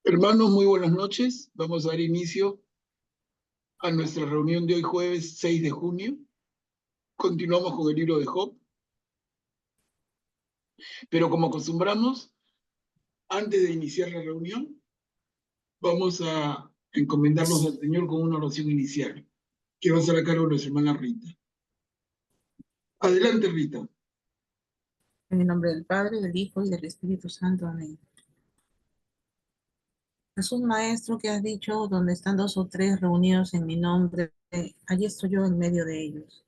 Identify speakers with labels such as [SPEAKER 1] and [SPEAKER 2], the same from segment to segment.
[SPEAKER 1] Hermanos, muy buenas noches. Vamos a dar inicio a nuestra reunión de hoy jueves 6 de junio. Continuamos con el libro de Job, pero como acostumbramos, antes de iniciar la reunión, vamos a encomendarnos al Señor con una oración inicial, que va a ser a cargo de nuestra hermana Rita. Adelante, Rita.
[SPEAKER 2] En el nombre del Padre, del Hijo y del Espíritu Santo. Amén. Jesús Maestro, que has dicho, donde están dos o tres reunidos en mi nombre, allí estoy yo en medio de ellos.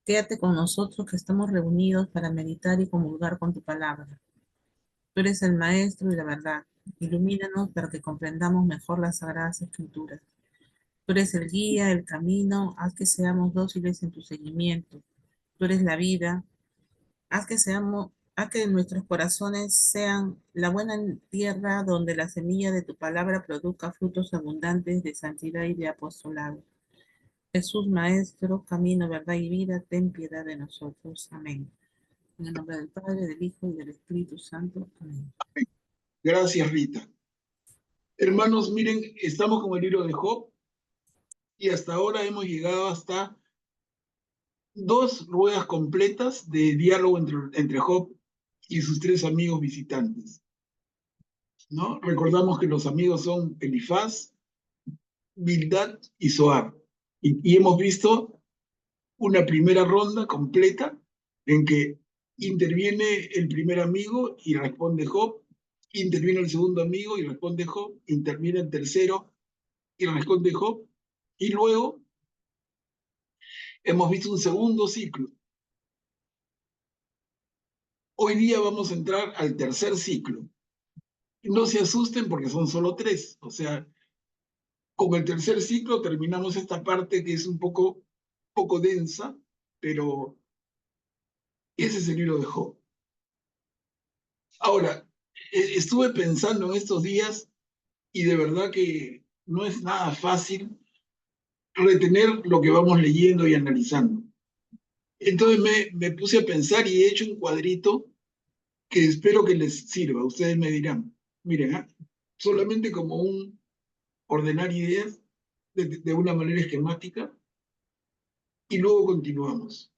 [SPEAKER 2] Quédate con nosotros que estamos reunidos para meditar y comulgar con tu palabra. Tú eres el Maestro y la verdad. Ilumínanos para que comprendamos mejor las sagradas escrituras. Tú eres el guía, el camino, haz que seamos dóciles en tu seguimiento. Tú eres la vida. Haz que nuestros corazones sean la buena tierra donde la semilla de tu palabra produzca frutos abundantes de santidad y de apostolado. Jesús, Maestro, camino, verdad y vida, ten piedad de nosotros. Amén. En el nombre del Padre, del Hijo y del Espíritu Santo. Amén.
[SPEAKER 1] Gracias, Rita. Hermanos, miren, estamos con el libro de Job y hasta ahora hemos llegado hasta dos ruedas completas de diálogo entre Job y sus tres amigos visitantes, ¿no? Recordamos que los amigos son Elifaz, Bildad y Zohar. Y hemos visto una primera ronda completa en que interviene el primer amigo y responde Job, interviene el segundo amigo y responde Job, interviene el tercero y responde Job, y luego hemos visto un segundo ciclo. Hoy día vamos a entrar al tercer ciclo. No se asusten porque son solo tres, o sea, con el tercer ciclo terminamos esta parte que es un poco densa, pero ese es el libro de Job. Ahora, estuve pensando en estos días y de verdad que no es nada fácil retener lo que vamos leyendo y analizando. Entonces me puse a pensar y he hecho un cuadrito que espero que les sirva. Ustedes me dirán, miren, solamente como un ordenar ideas de una manera esquemática y luego continuamos.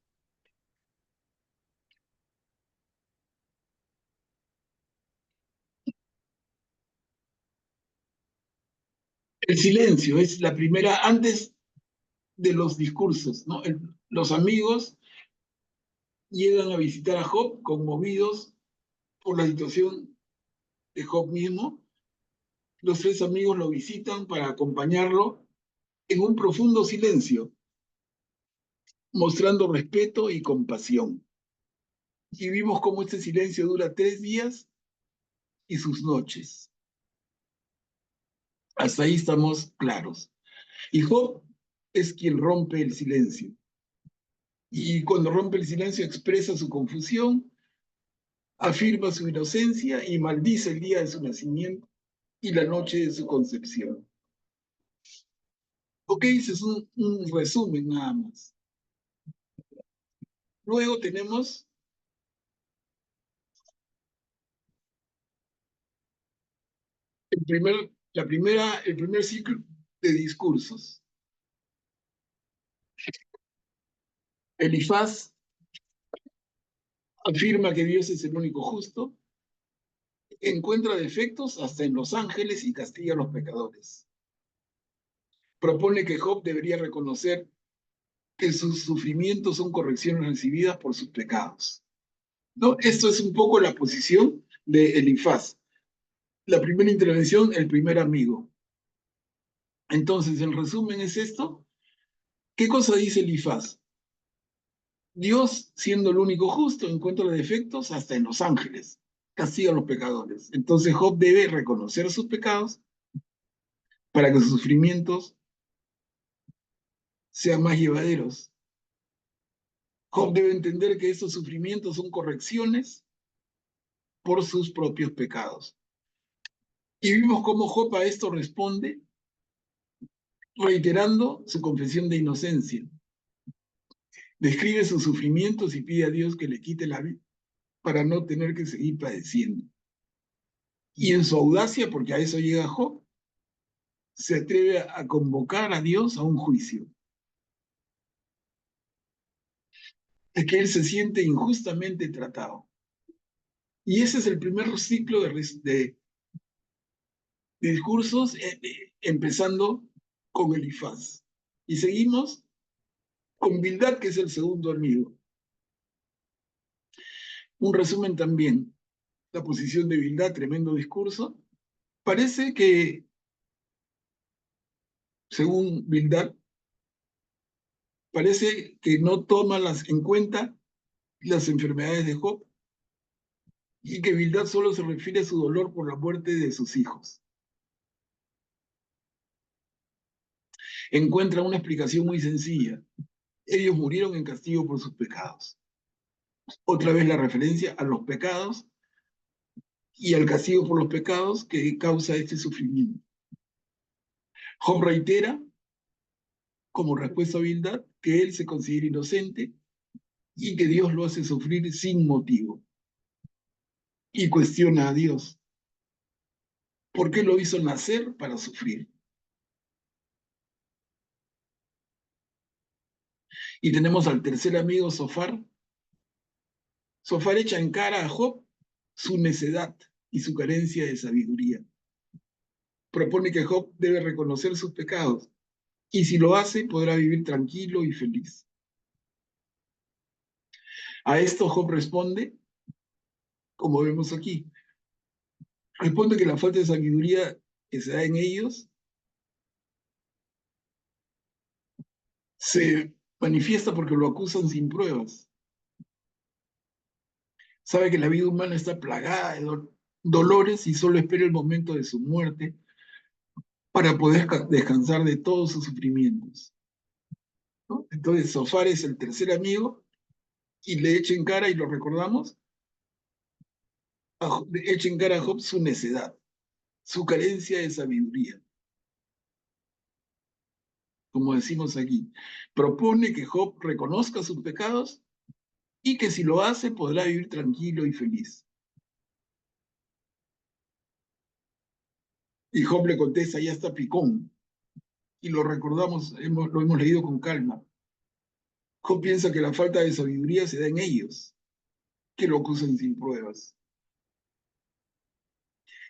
[SPEAKER 1] El silencio es la primera, antes de los discursos, ¿no? Los amigos llegan a visitar a Job conmovidos por la situación de Job mismo. Los tres amigos lo visitan para acompañarlo en un profundo silencio, mostrando respeto y compasión. Y vimos cómo este silencio dura 3 días y sus noches. Hasta ahí estamos claros. Y Job es quien rompe el silencio. Y cuando rompe el silencio expresa su confusión, afirma su inocencia y maldice el día de su nacimiento y la noche de su concepción. Ok, ese es un resumen nada más. Luego tenemos el primer ciclo de discursos. Elifaz afirma que Dios es el único justo, encuentra defectos hasta en los ángeles y castiga a los pecadores. Propone que Job debería reconocer que sus sufrimientos son correcciones recibidas por sus pecados. ¿No? Esto es un poco la posición de Elifaz. La primera intervención, el primer amigo. Entonces, el resumen es esto. ¿Qué cosa dice Elifaz? Dios, siendo el único justo, encuentra defectos hasta en los ángeles, castiga a los pecadores. Entonces Job debe reconocer sus pecados para que sus sufrimientos sean más llevaderos. Job debe entender que estos sufrimientos son correcciones por sus propios pecados. Y vimos cómo Job a esto responde reiterando su confesión de inocencia. Describe sus sufrimientos y pide a Dios que le quite la vida para no tener que seguir padeciendo. Y en su audacia, porque a eso llega Job, se atreve a convocar a Dios a un juicio. Es que él se siente injustamente tratado. Y ese es el primer ciclo de discursos, empezando con Elifaz. Y seguimos con Bildad, que es el segundo amigo. Un resumen también, la posición de Bildad, tremendo discurso. Parece que, según Bildad, parece que no toma en cuenta las enfermedades de Job y que Bildad solo se refiere a su dolor por la muerte de sus hijos. Encuentra una explicación muy sencilla. Ellos murieron en castigo por sus pecados. Otra vez la referencia a los pecados y al castigo por los pecados que causa este sufrimiento. Job reitera, como respuesta a Bildad, que él se considera inocente y que Dios lo hace sufrir sin motivo. Y cuestiona a Dios. ¿Por qué lo hizo nacer para sufrir? Y tenemos al tercer amigo, Zofar. Zofar echa en cara a Job su necedad y su carencia de sabiduría. Propone que Job debe reconocer sus pecados y si lo hace podrá vivir tranquilo y feliz. A esto Job responde, como vemos aquí, responde que la falta de sabiduría que se da en ellos se manifiesta porque lo acusan sin pruebas. Sabe que la vida humana está plagada de dolores y solo espera el momento de su muerte para poder descansar de todos sus sufrimientos, ¿no? Entonces, Zofar es el tercer amigo y le echa en cara, y lo recordamos, le echa en cara a Job su necedad, su carencia de sabiduría. Como decimos aquí, propone que Job reconozca sus pecados y que si lo hace podrá vivir tranquilo y feliz. Y Job le contesta, ya está picón, y lo recordamos, lo hemos leído con calma. Job piensa que la falta de sabiduría se da en ellos, que lo acusan sin pruebas.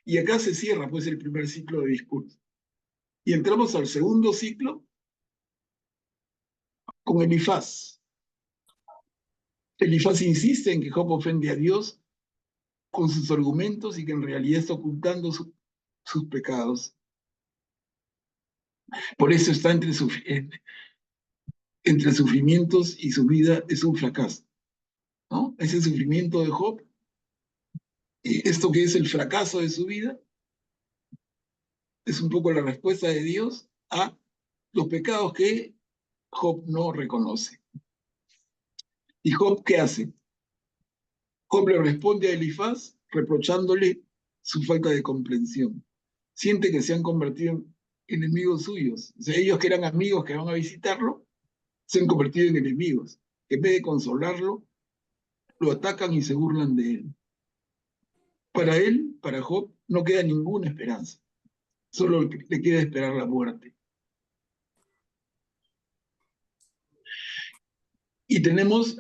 [SPEAKER 1] Y acá se cierra pues el primer ciclo de discurso. Y entramos al segundo ciclo con Elifaz. Elifaz insiste en que Job ofende a Dios con sus argumentos y que en realidad está ocultando sus pecados. Por eso está entre sufrimientos y su vida es un fracaso, ¿no? Ese sufrimiento de Job, esto que es el fracaso de su vida, es un poco la respuesta de Dios a los pecados que Job no reconoce. ¿Y Job qué hace? Job le responde a Elifaz reprochándole su falta de comprensión. Siente que se han convertido en enemigos suyos. O sea, ellos que eran amigos que van a visitarlo, se han convertido en enemigos. En vez de consolarlo, lo atacan y se burlan de él. Para él, para Job, no queda ninguna esperanza. Solo le queda esperar la muerte. Y tenemos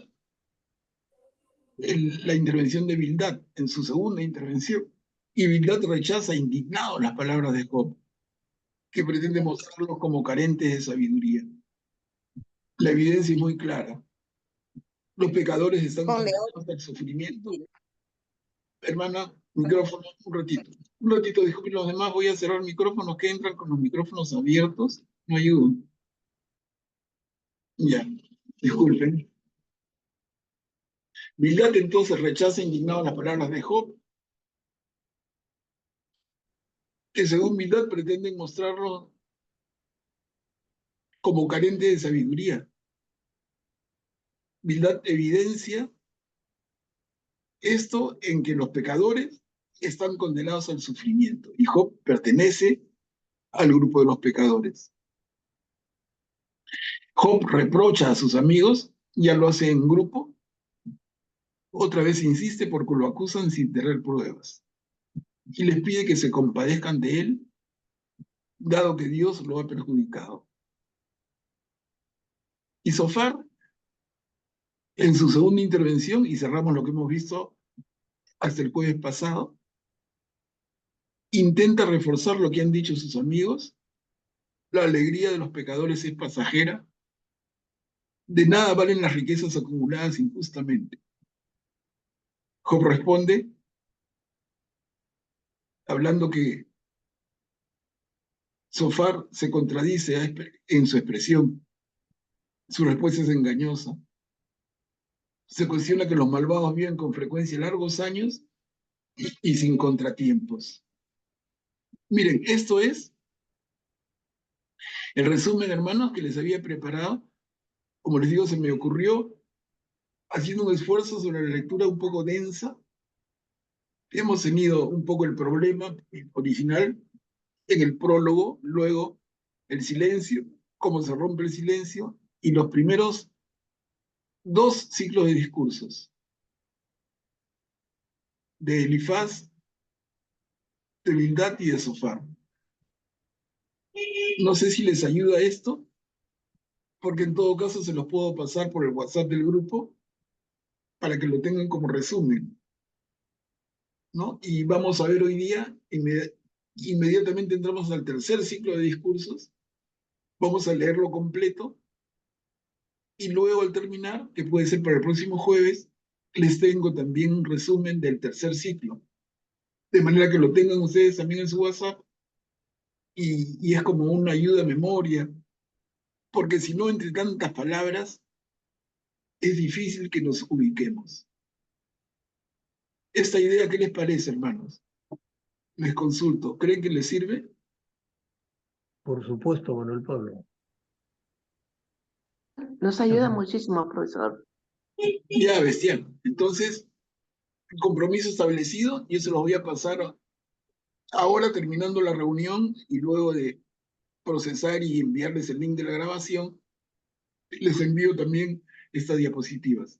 [SPEAKER 1] la intervención de Bildad en su segunda intervención. Y Bildad rechaza indignado las palabras de Job, que pretende mostrarlos como carentes de sabiduría. La evidencia es muy clara. Los pecadores están condenados al sufrimiento. Hermana, micrófono, un ratito. Un ratito, disculpen los demás, voy a cerrar micrófonos que entran con los micrófonos abiertos. No ayudan. Ya, disculpen. Bildad entonces rechaza indignado las palabras de Job, que según Bildad pretenden mostrarlo como carente de sabiduría. Bildad evidencia esto en que los pecadores están condenados al sufrimiento y Job pertenece al grupo de los pecadores. Job reprocha a sus amigos, ya lo hace en grupo, otra vez insiste porque lo acusan sin tener pruebas. y les pide que se compadezcan de él, dado que Dios lo ha perjudicado. Y Sofar, en su segunda intervención, y cerramos lo que hemos visto hasta el jueves pasado, intenta reforzar lo que han dicho sus amigos: la alegría de los pecadores es pasajera, de nada valen las riquezas acumuladas injustamente. Job responde hablando que Sofar se contradice en su expresión, su respuesta es engañosa. Se cuestiona que los malvados viven con frecuencia largos años y sin contratiempos. Miren, esto es el resumen, hermanos, que les había preparado. Como les digo, se me ocurrió haciendo un esfuerzo sobre la lectura un poco densa. Hemos tenido un poco el problema original en el prólogo, luego el silencio, cómo se rompe el silencio, y los primeros dos ciclos de discursos, de Elifaz, de Bildad y de Sofar. No sé si les ayuda esto, porque en todo caso se los puedo pasar por el WhatsApp del grupo para que lo tengan como resumen, ¿no? Y vamos a ver hoy día, inmediatamente entramos al tercer ciclo de discursos, vamos a leerlo completo, y luego al terminar, que puede ser para el próximo jueves, les tengo también un resumen del tercer ciclo, de manera que lo tengan ustedes también en su WhatsApp, y es como una ayuda a memoria, porque si no, entre tantas palabras, es difícil que nos ubiquemos. Esta idea, ¿qué les parece, hermanos? Les consulto, ¿creen que les sirve?
[SPEAKER 3] Por supuesto, Manuel Pablo.
[SPEAKER 4] Nos ayuda muchísimo, profesor.
[SPEAKER 1] Ya, bestial. Entonces, compromiso establecido, yo se los voy a pasar ahora terminando la reunión, y luego de procesar y enviarles el link de la grabación, les envío también estas diapositivas,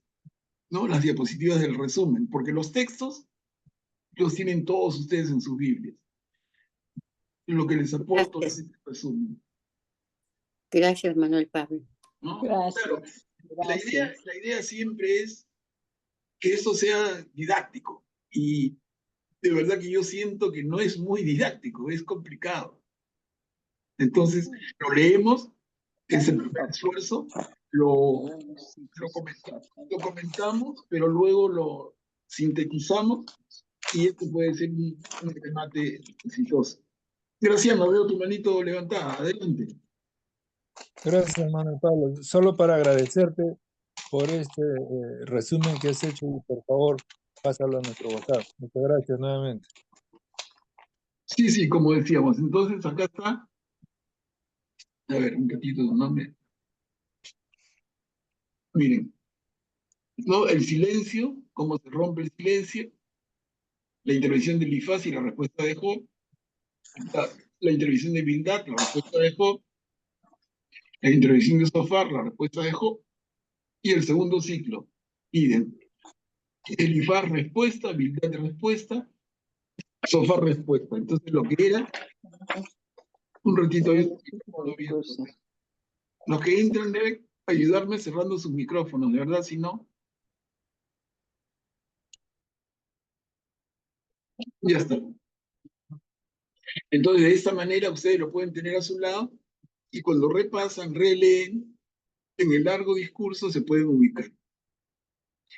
[SPEAKER 1] ¿no? Las diapositivas del resumen, porque los textos los tienen todos ustedes en sus Biblias. Lo que les aporto es este resumen.
[SPEAKER 5] Gracias, Manuel Pablo.
[SPEAKER 1] ¿No?
[SPEAKER 4] Gracias.
[SPEAKER 1] Claro,
[SPEAKER 4] Gracias.
[SPEAKER 1] la idea siempre es que esto sea didáctico, y de verdad que yo siento que no es muy didáctico, es complicado. Entonces, lo leemos, es el primer esfuerzo, lo comentamos, pero luego lo sintetizamos, y esto puede ser un remate exitoso. Graciano, veo tu manito levantada. Adelante.
[SPEAKER 6] Gracias, Manuel Pablo. Solo para agradecerte por este resumen que has hecho, y por favor, pásalo a nuestro WhatsApp. Muchas gracias nuevamente.
[SPEAKER 1] Sí, sí, como decíamos. Entonces, acá está. A ver, un ratito, no me... Miren, ¿no? El silencio, cómo se rompe el silencio, la intervención de Elifaz y la respuesta de Job, la intervención de Bildad, la respuesta de Job, la intervención de Sofar, la respuesta de Job, y el segundo ciclo, idem. Elifaz respuesta, Bildad respuesta, Sofar respuesta. Entonces, lo que era, un ratito, los que entran deben ayudarme cerrando sus micrófonos, de verdad, si no... Ya está. Entonces, de esta manera, ustedes lo pueden tener a su lado, y cuando repasan, releen, en el largo discurso se pueden ubicar.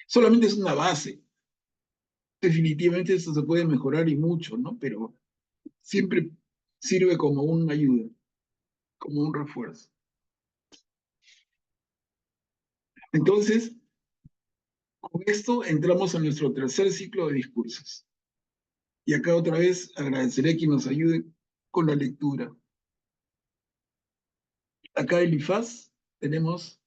[SPEAKER 1] Solamente es una base. Definitivamente esto se puede mejorar y mucho, ¿no? Pero siempre sirve como una ayuda, como un refuerzo. Entonces, con esto entramos a nuestro tercer ciclo de discursos. Y acá otra vez agradeceré a quien nos ayude con la lectura. Acá Elifaz tenemos,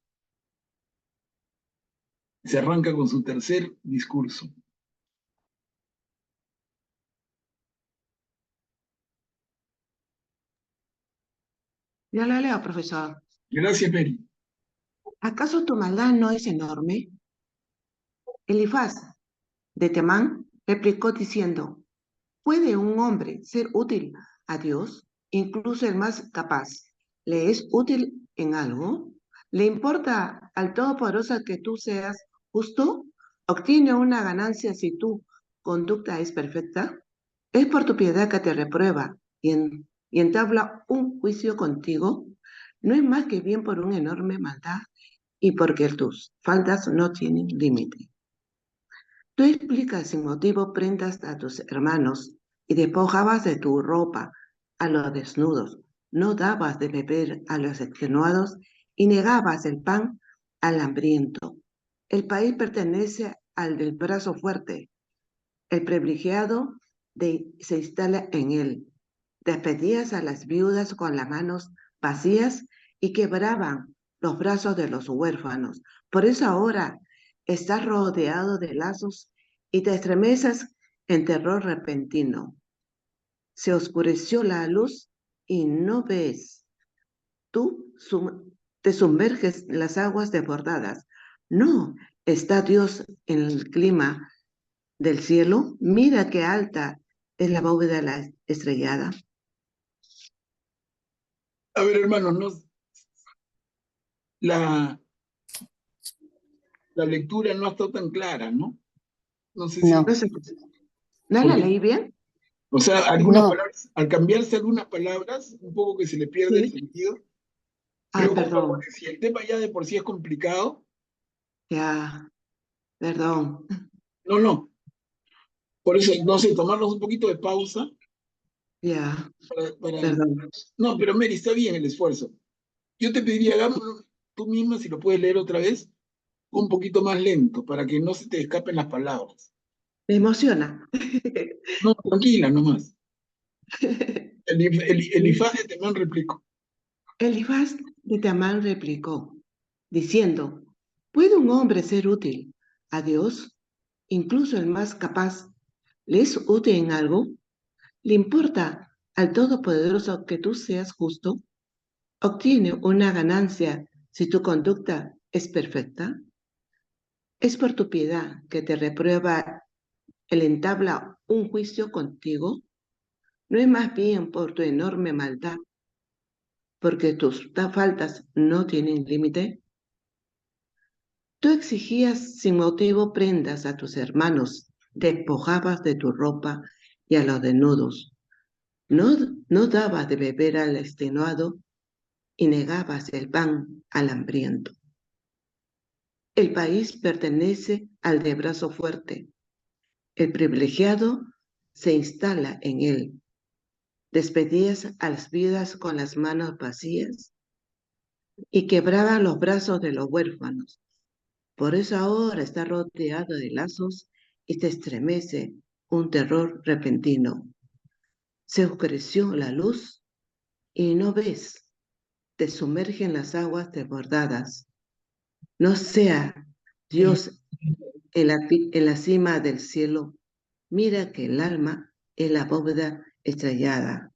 [SPEAKER 1] se arranca con su tercer discurso.
[SPEAKER 4] Yo la leo, profesor.
[SPEAKER 1] Gracias, Mary.
[SPEAKER 4] ¿Acaso tu maldad no es enorme? Elifaz de Temán replicó diciendo: ¿Puede un hombre ser útil a Dios? Incluso el más capaz. ¿Le es útil en algo? ¿Le importa al Todopoderoso que tú seas justo? ¿Obtiene una ganancia si tu conducta es perfecta? ¿Es por tu piedad que te reprueba y entabla un juicio contigo? No es más que bien por una enorme maldad y porque tus faltas no tienen límite. Tú explicas sin motivo prendas a tus hermanos y despojabas de tu ropa a los desnudos, no dabas de beber a los extenuados y negabas el pan al hambriento. El país pertenece al del brazo fuerte, el privilegiado se instala en él. Despedías a las viudas con las manos vacías y quebraban los brazos de los huérfanos. Por eso ahora estás rodeado de lazos y te estremeces en terror repentino. Se oscureció la luz y no ves. Tú te sumerges en las aguas desbordadas. No, está Dios en el clima del cielo. Mira qué alta es la bóveda estrellada.
[SPEAKER 1] A ver, hermanos, la lectura no ha estado tan clara, ¿no? No sé si...
[SPEAKER 5] No.
[SPEAKER 4] ¿No la
[SPEAKER 1] Porque,
[SPEAKER 4] leí bien?
[SPEAKER 1] o sea, algunas
[SPEAKER 5] No.
[SPEAKER 1] palabras, al cambiarse algunas palabras, un poco que se le pierde el
[SPEAKER 4] Sí.
[SPEAKER 1] sentido.
[SPEAKER 4] Ah,
[SPEAKER 1] Preocupa,
[SPEAKER 4] perdón.
[SPEAKER 1] porque si el tema ya de por sí es complicado,
[SPEAKER 4] Ya, perdón.
[SPEAKER 1] no. Por eso, no sé, tomarnos un poquito de pausa
[SPEAKER 4] Ya,
[SPEAKER 1] para...
[SPEAKER 4] perdón.
[SPEAKER 1] No, pero Mary, está bien el esfuerzo. Yo te pediría, hagámoslo tú misma, si lo puedes leer otra vez, un poquito más lento, para que no se te escapen las palabras.
[SPEAKER 4] Me emociona.
[SPEAKER 1] No, tranquila nomás. Elifaz de Temán replicó.
[SPEAKER 4] Elifaz de Temán replicó, diciendo, ¿puede un hombre ser útil a Dios? Incluso el más capaz, ¿le es útil en algo? ¿Le importa al Todopoderoso que tú seas justo? ¿Obtiene una ganancia si tu conducta es perfecta? ¿Es por tu piedad que te reprueba el entabla un juicio contigo? ¿No es más bien por tu enorme maldad, porque tus faltas no tienen límite? Tú exigías sin motivo prendas a tus hermanos, despojabas de tu ropa y a los desnudos. No dabas de beber al extenuado y negabas el pan al hambriento. El país pertenece al de brazo fuerte. El privilegiado se instala en él. Despedías a las viudas con las manos vacías y quebraba los brazos de los huérfanos. Por eso ahora está rodeado de lazos y te estremece un terror repentino. Se oscureció la luz y no ves, te sumerge en las aguas desbordadas. No sea Dios en la cima del cielo, mira que el alma es la bóveda estrellada.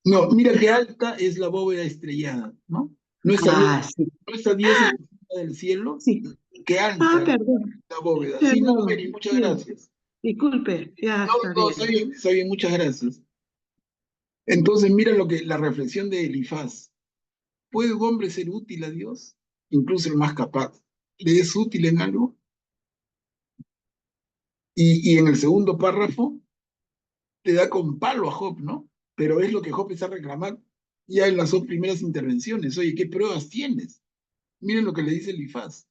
[SPEAKER 1] No, mira qué alta es la bóveda estrellada, ¿no? No está Dios,
[SPEAKER 4] Ah, sí,
[SPEAKER 1] no está Dios en la cima del cielo,
[SPEAKER 4] sí.
[SPEAKER 1] qué
[SPEAKER 4] Ah,
[SPEAKER 1] alta
[SPEAKER 4] perdón,
[SPEAKER 1] la bóveda. Sí, no,
[SPEAKER 4] perdón.
[SPEAKER 1] Mary, muchas
[SPEAKER 4] Sí,
[SPEAKER 1] gracias.
[SPEAKER 4] disculpe, ya
[SPEAKER 1] No,
[SPEAKER 4] está
[SPEAKER 1] no,
[SPEAKER 4] bien.
[SPEAKER 1] está bien, muchas gracias. Entonces, mira lo que la reflexión de Elifaz. ¿Puede un hombre ser útil a Dios? Incluso el más capaz. ¿Le es útil en algo? Y en el segundo párrafo le da con palo a Job, ¿no? Pero es lo que Job está reclamando ya en las dos primeras intervenciones. Oye, ¿qué pruebas tienes? Miren lo que le dice Elifaz.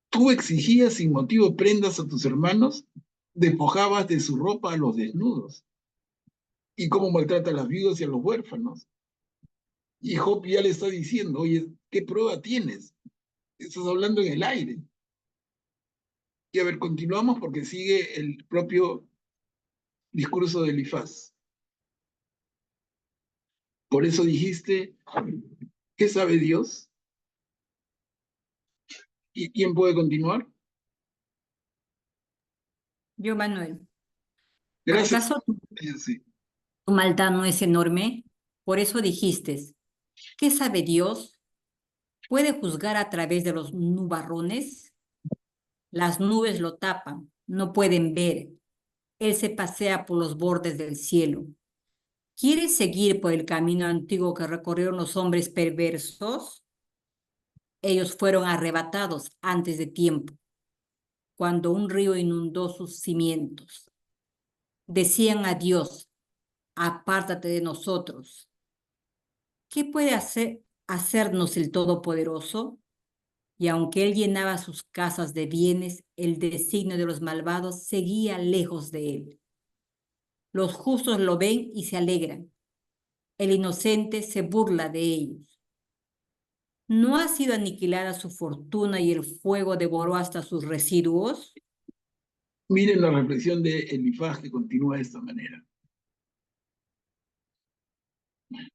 [SPEAKER 1] Tú exigías sin motivo prendas a tus hermanos, despojabas de su ropa a los desnudos. ¿Y cómo maltrata a las viudas y a los huérfanos? Y Job ya le está diciendo, oye, ¿qué prueba tienes? Estás hablando en el aire. Y a ver, continuamos porque sigue el propio discurso de Elifaz. Por eso dijiste, ¿qué sabe Dios? ¿Y quién puede continuar?
[SPEAKER 7] Yo, Manuel,
[SPEAKER 1] Gracias.
[SPEAKER 7] ¿acaso
[SPEAKER 1] Sí.
[SPEAKER 7] tu maldad no es enorme? Por eso dijiste, ¿qué sabe Dios? ¿Puede juzgar a través de los nubarrones? Las nubes lo tapan, no pueden ver. Él se pasea por los bordes del cielo. ¿Quieres seguir por el camino antiguo que recorrieron los hombres perversos? Ellos fueron arrebatados antes de tiempo, cuando un río inundó sus cimientos. Decían a Dios, apártate de nosotros. ¿Qué puede hacernos el Todopoderoso? Y aunque él llenaba sus casas de bienes, el designio de los malvados seguía lejos de él. Los justos lo ven y se alegran. El inocente se burla de ellos. ¿No ha sido aniquilada su fortuna y el fuego devoró hasta sus residuos?
[SPEAKER 1] Miren la reflexión de Elifaz que continúa de esta manera,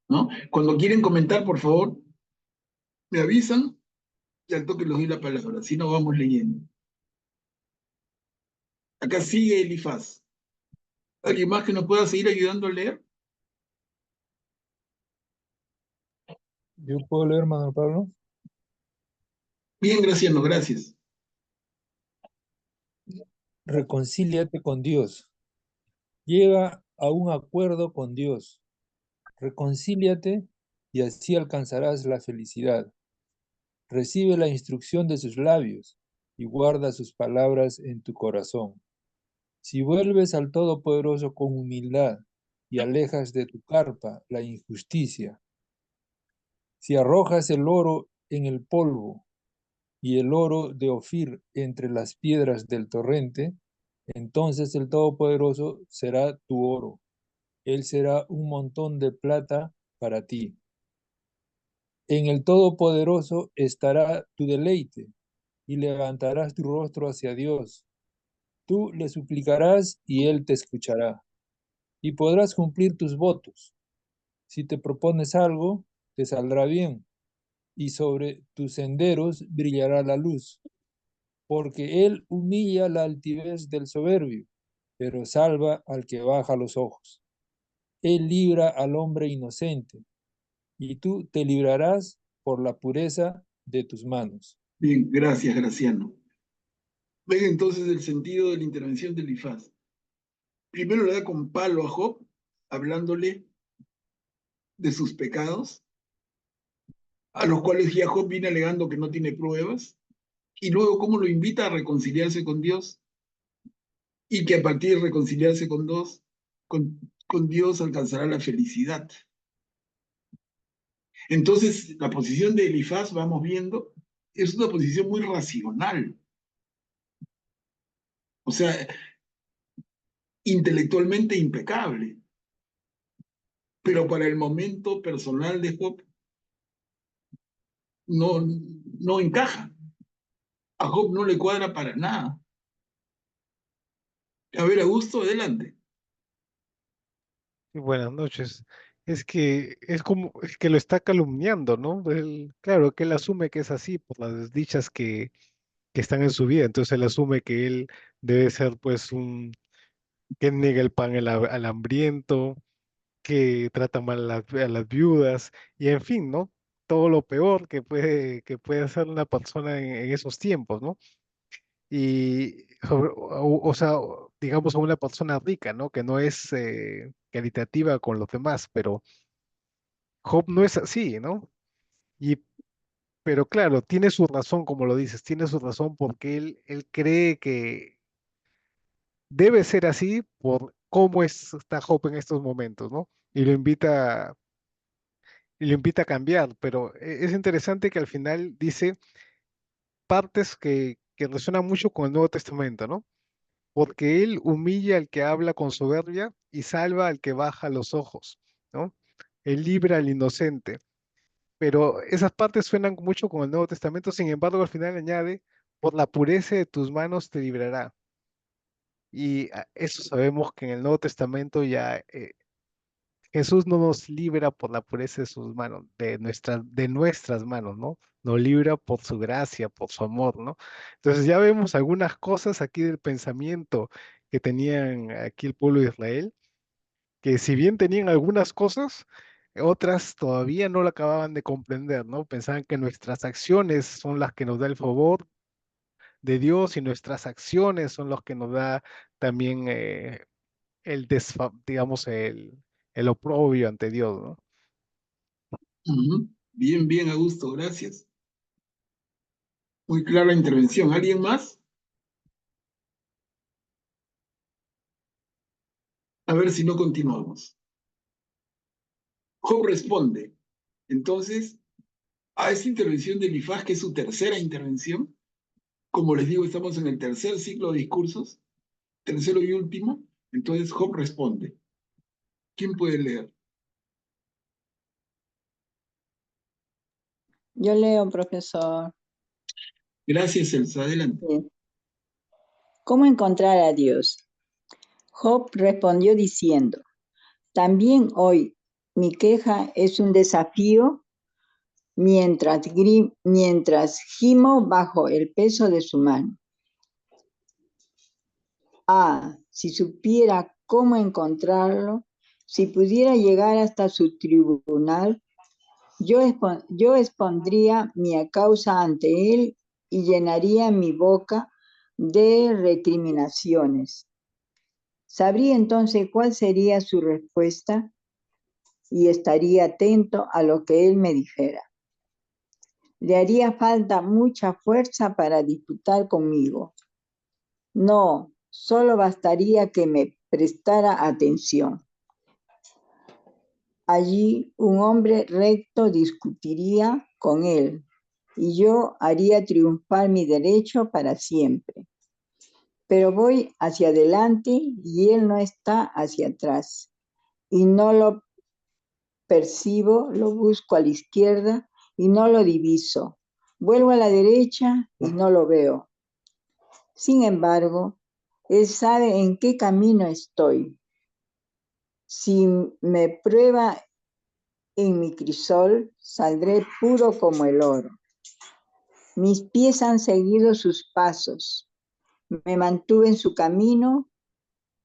[SPEAKER 1] ¿no? Cuando quieren comentar, por favor, me avisan y al toque les doy la palabra, si no vamos leyendo. Acá sigue Elifaz. ¿Alguien más que nos pueda seguir ayudando a leer?
[SPEAKER 6] ¿Yo puedo leer, hermano Pablo?
[SPEAKER 1] Bien, Graciano, gracias.
[SPEAKER 6] Reconcíliate con Dios. Llega a un acuerdo con Dios. Reconcíliate y así alcanzarás la felicidad. Recibe la instrucción de sus labios y guarda sus palabras en tu corazón. Si vuelves al Todopoderoso con humildad y alejas de tu carpa la injusticia, si arrojas el oro en el polvo y el oro de Ofir entre las piedras del torrente, entonces el Todopoderoso será tu oro. Él será un montón de plata para ti. En el Todopoderoso estará tu deleite y levantarás tu rostro hacia Dios. Tú le suplicarás y Él te escuchará y podrás cumplir tus votos. Si te propones algo, te saldrá bien y sobre tus senderos brillará la luz, porque Él humilla la altivez del soberbio, pero salva al que baja los ojos. Él libra al hombre inocente y tú te librarás por la pureza de tus manos.
[SPEAKER 1] Bien, gracias, Graciano. Ven entonces el sentido de la intervención de Elifaz. Primero le da con palo a Job, hablándole de sus pecados, a los cuales ya Job viene alegando que no tiene pruebas, y luego cómo lo invita a reconciliarse con Dios, y que a partir de reconciliarse con Dios alcanzará la felicidad. Entonces, la posición de Elifaz, vamos viendo, es una posición muy racional. O sea, intelectualmente impecable. Pero para el momento personal de Job no encaja. A Job no le cuadra para nada. A ver, Augusto, adelante.
[SPEAKER 8] Y buenas noches. Es que lo está calumniando, ¿no? Claro que él asume que es así por las desdichas que están en su vida. Entonces él asume que él debe ser pues que niega el pan al hambriento, que trata mal a las viudas, y en fin, ¿no? Todo lo peor que puede hacer una persona en esos tiempos, ¿no? Y, o sea, digamos a una persona rica, ¿no? Que no es caritativa con los demás, pero Job no es así, ¿no? Y, pero claro, tiene su razón, como lo dices, tiene su razón porque él cree que debe ser así por cómo está Job en estos momentos, ¿no? Y lo invita a cambiar, pero es interesante que al final dice partes que resuenan mucho con el Nuevo Testamento, ¿no? Porque él humilla al que habla con soberbia y salva al que baja los ojos, ¿no? Él libra al inocente. Pero esas partes suenan mucho con el Nuevo Testamento, sin embargo, al final añade, por la pureza de tus manos te librará. Y eso sabemos que en el Nuevo Testamento ya Jesús no nos libra por la pureza de sus manos, de nuestras manos, ¿no? Nos libra por su gracia, por su amor, ¿no? Entonces ya vemos algunas cosas aquí del pensamiento que tenían aquí el pueblo de Israel, que si bien tenían algunas cosas, otras todavía no lo acababan de comprender, ¿no? Pensaban que nuestras acciones son las que nos da el favor de Dios y nuestras acciones son los que nos da también digamos, el oprobio ante Dios, ¿no?
[SPEAKER 1] Ujú. Bien, bien, Augusto, gracias. Muy clara la intervención. ¿Alguien más? A ver si no continuamos. Job responde. Entonces, a esta intervención de Elifaz, que es su tercera intervención, como les digo, estamos en el tercer ciclo de discursos, tercero y último, entonces Job responde. ¿Quién puede leer?
[SPEAKER 9] Yo leo, profesor.
[SPEAKER 1] Gracias, Elsa. Adelante.
[SPEAKER 9] Bien. ¿Cómo encontrar a Dios? Job respondió diciendo, también hoy mi queja es un desafío mientras gimo bajo el peso de su mano. Ah, si supiera cómo encontrarlo, si pudiera llegar hasta su tribunal, yo expondría mi causa ante él y llenaría mi boca de recriminaciones. Sabría entonces cuál sería su respuesta y estaría atento a lo que él me dijera. Le haría falta mucha fuerza para disputar conmigo. No, solo bastaría que me prestara atención. Allí un hombre recto discutiría con él y yo haría triunfar mi derecho para siempre. Pero voy hacia adelante y él no está hacia atrás. Y no lo percibo, lo busco a la izquierda y no lo diviso. Vuelvo a la derecha y no lo veo. Sin embargo, él sabe en qué camino estoy. Si me prueba en mi crisol, saldré puro como el oro. Mis pies han seguido sus pasos. Me mantuve en su camino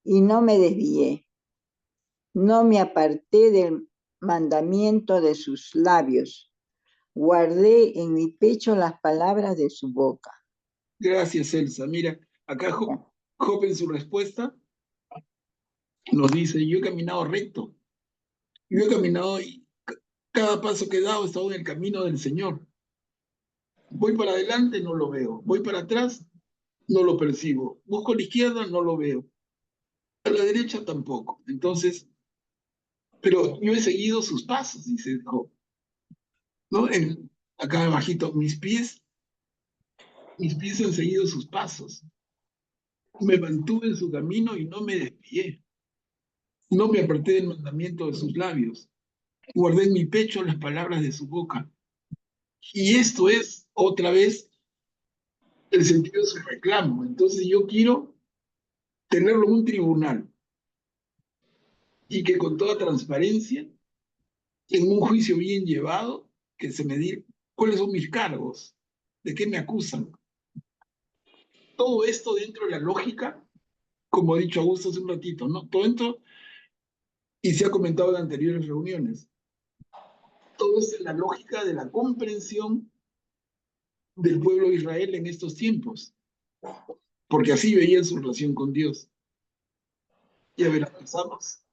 [SPEAKER 9] y no me desvié. No me aparté del mandamiento de sus labios. Guardé en mi pecho las palabras de su boca.
[SPEAKER 1] Gracias, Elsa. Mira, acá Job en su respuesta nos dice, yo he caminado recto. Yo he caminado y cada paso que he dado he estado en el camino del Señor. Voy para adelante, no lo veo. Voy para atrás, no lo percibo. Busco a la izquierda, no lo veo. A la derecha tampoco. Entonces, pero yo he seguido sus pasos, dice Job. ¿No? Acá abajito, mis pies han seguido sus pasos. Me mantuve en su camino y no me desvié. No me aparté del mandamiento de sus labios. Guardé en mi pecho las palabras de su boca. Y esto es, otra vez, el sentido de su reclamo. Entonces yo quiero tenerlo en un tribunal y que con toda transparencia, en un juicio bien llevado, que se me diga cuáles son mis cargos, de qué me acusan. Todo esto dentro de la lógica, como ha dicho Augusto hace un ratito, ¿no? Todo esto, y se ha comentado en anteriores reuniones, todo esto es la lógica de la comprensión del pueblo de Israel en estos tiempos, porque así veían su relación con Dios. Y a ver, empezamos.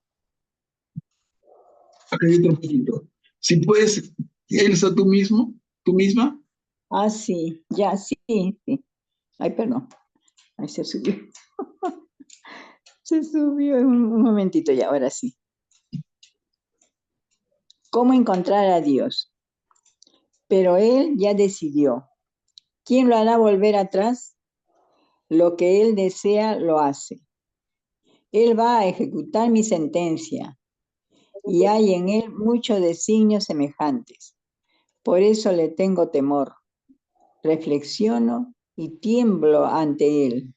[SPEAKER 1] Acá hay otro poquito. Si puedes, Elsa, tú misma.
[SPEAKER 9] Ah, sí, ya, sí, sí. Ay, perdón. Ahí se subió. Se subió un momentito ya, ahora sí. ¿Cómo encontrar a Dios? Pero él ya decidió. ¿Quién lo hará volver atrás? Lo que él desea, lo hace. Él va a ejecutar mi sentencia y hay en él muchos designios semejantes. Por eso le tengo temor. Reflexiono y tiemblo ante él.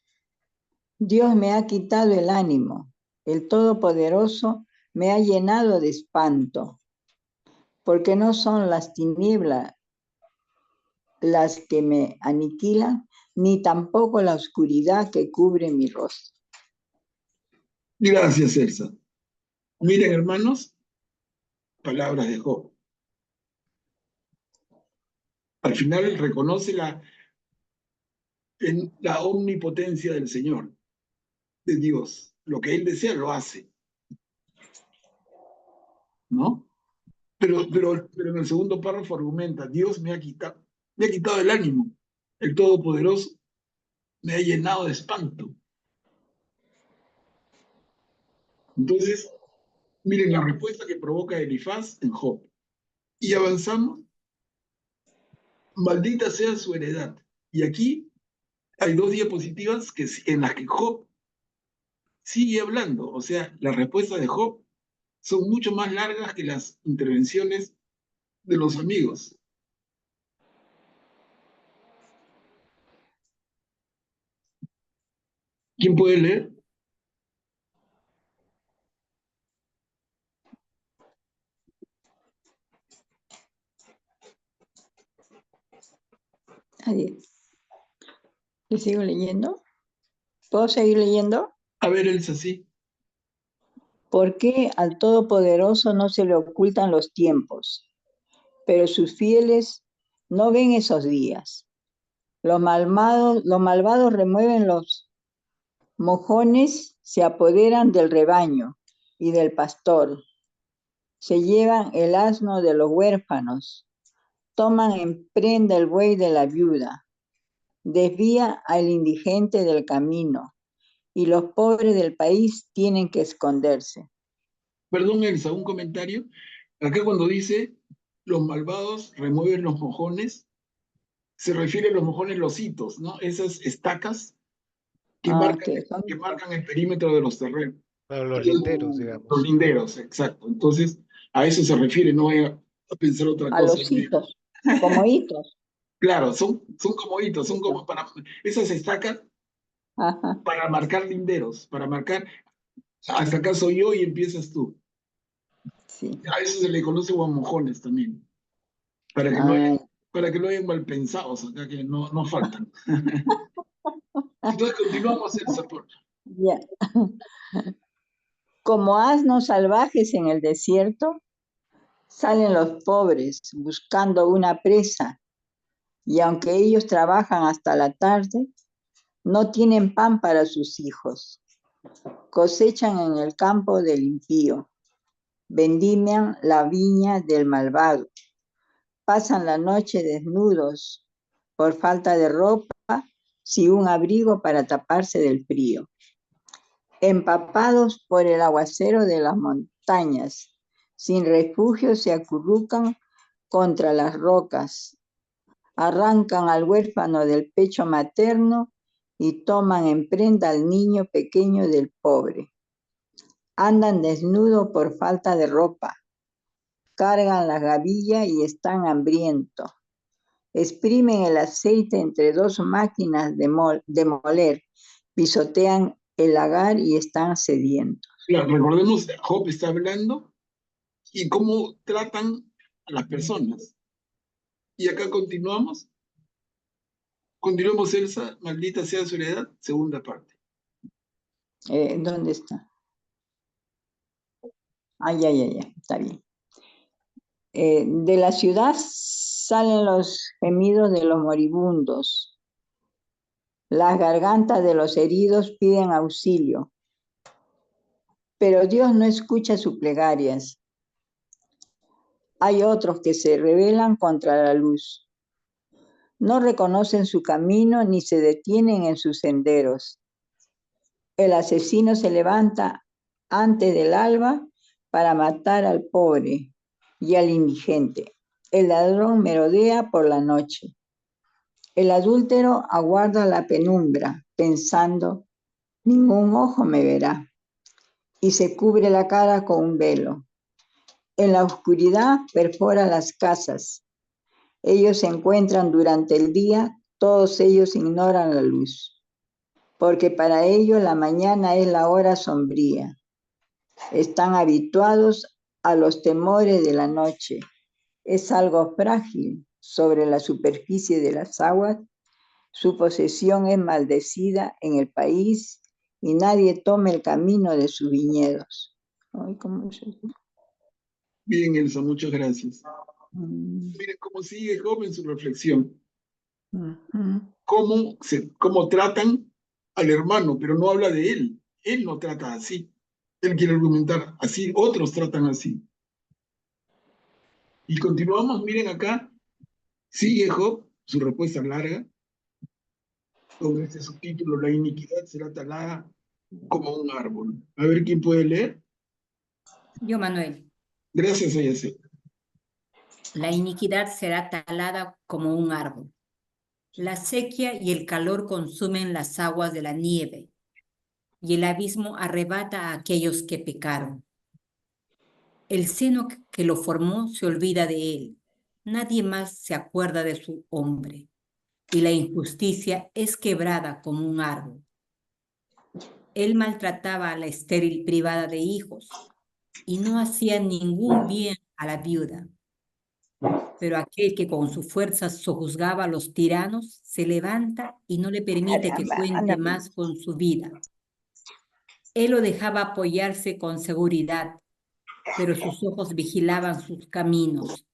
[SPEAKER 9] Dios me ha quitado el ánimo. El Todopoderoso me ha llenado de espanto, porque no son las tinieblas las que me aniquilan, ni tampoco la oscuridad que cubre mi rostro.
[SPEAKER 1] Gracias, Elsa. Miren, hermanos, palabras de Job. Al final reconoce la omnipotencia del Señor, de Dios. lo que él desea lo hace, ¿no? Pero en el segundo párrafo argumenta, Dios me ha quitado el ánimo, el Todopoderoso me ha llenado de espanto. Entonces, miren la respuesta que provoca Elifaz en Job. Y avanzamos, maldita sea su heredad. Y aquí hay dos diapositivas en las que Job sigue hablando. O sea, las respuestas de Job son mucho más largas que las intervenciones de los amigos. ¿Quién puede leer?
[SPEAKER 9] Nadie. ¿Le sigo leyendo? ¿Puedo seguir leyendo?
[SPEAKER 1] A ver, Elsa, sí.
[SPEAKER 9] ¿Por qué al Todopoderoso no se le ocultan los tiempos? Pero sus fieles no ven esos días. Los malvados remueven los mojones, se apoderan del rebaño y del pastor. Se llevan el asno de los huérfanos. Toman en prenda el buey de la viuda. Desvía al indigente del camino. Y los pobres del país tienen que esconderse.
[SPEAKER 1] Perdón, Elsa, un comentario. Acá cuando dice los malvados remueven los mojones, se refiere a los mojones, los hitos, ¿no? Esas estacas que
[SPEAKER 9] Son
[SPEAKER 1] marcan el perímetro de los terrenos.
[SPEAKER 8] Claro, los linderos, digamos.
[SPEAKER 1] Los linderos, exacto. Entonces, a eso se refiere, no vaya a pensar otra
[SPEAKER 9] a
[SPEAKER 1] cosa.
[SPEAKER 9] los hitos, como hitos.
[SPEAKER 1] Claro, son como hitos, son como para esas estacas
[SPEAKER 9] Ajá,
[SPEAKER 1] para marcar linderos, para marcar hasta acá soy yo y empiezas tú.
[SPEAKER 9] sí.
[SPEAKER 1] A eso se le conoce guamojones también, para que no
[SPEAKER 9] Ay,
[SPEAKER 1] hayan mal pensados acá, que no faltan. Entonces continuamos, Elsa,
[SPEAKER 9] ya. Como asnos salvajes en el desierto, salen los pobres buscando una presa, y aunque ellos trabajan hasta la tarde, no tienen pan para sus hijos. Cosechan en el campo del impío, vendimian la viña del malvado, pasan la noche desnudos por falta de ropa, sin un abrigo para taparse del frío. Empapados por el aguacero de las montañas, sin refugio se acurrucan contra las rocas, arrancan al huérfano del pecho materno y toman en prenda al niño pequeño del pobre. Andan desnudos por falta de ropa, cargan la gavilla y están hambrientos. Exprimen el aceite entre dos máquinas de moler, pisotean el lagar y están sedientos.
[SPEAKER 1] claro, recordemos, Job está hablando y cómo tratan a las personas. Y acá continuamos. Continuamos, Elsa, maldita sea su heredad, segunda parte.
[SPEAKER 9] ¿Dónde está? Ya, está bien. De la ciudad salen los gemidos de los moribundos. Las gargantas de los heridos piden auxilio. Pero Dios no escucha sus plegarias. Hay otros que se rebelan contra la luz. No reconocen su camino ni se detienen en sus senderos. El asesino se levanta antes del alba para matar al pobre y al indigente. El ladrón merodea por la noche. El adúltero aguarda la penumbra, pensando, ningún ojo me verá, y se cubre la cara con un velo. En la oscuridad perfora las casas. Ellos se encuentran durante el día, todos ellos ignoran la luz, porque para ellos la mañana es la hora sombría. Están habituados a los temores de la noche. Es algo frágil sobre la superficie de las aguas. Su posesión es maldecida en el país y nadie toma el camino de sus viñedos. Ay, ¿cómo es esto?
[SPEAKER 1] Bien, Elsa, muchas gracias. Miren cómo sigue Job en su reflexión. Cómo tratan al hermano, pero no habla de él, Él no trata así. Él quiere argumentar así, otros tratan así. Y continuamos, miren acá, sigue Job, su respuesta larga, con este subtítulo, la iniquidad será talada como un árbol. A ver quién puede leer.
[SPEAKER 7] Yo, Manuel.
[SPEAKER 1] Gracias a Yacet.
[SPEAKER 7] La iniquidad será talada como un árbol. La sequía y el calor consumen las aguas de la nieve, y el abismo arrebata a aquellos que pecaron. El seno que lo formó se olvida de él. Nadie más se acuerda de su hombre, y la injusticia es quebrada como un árbol. Él maltrataba a la estéril privada de hijos, y no hacía ningún bien a la viuda. Pero aquel que con su fuerza sojuzgaba a los tiranos se levanta y no le permite que
[SPEAKER 9] Caramba,
[SPEAKER 7] cuente
[SPEAKER 9] anda.
[SPEAKER 7] más con su vida. Él lo dejaba apoyarse con seguridad, pero sus ojos vigilaban sus caminos.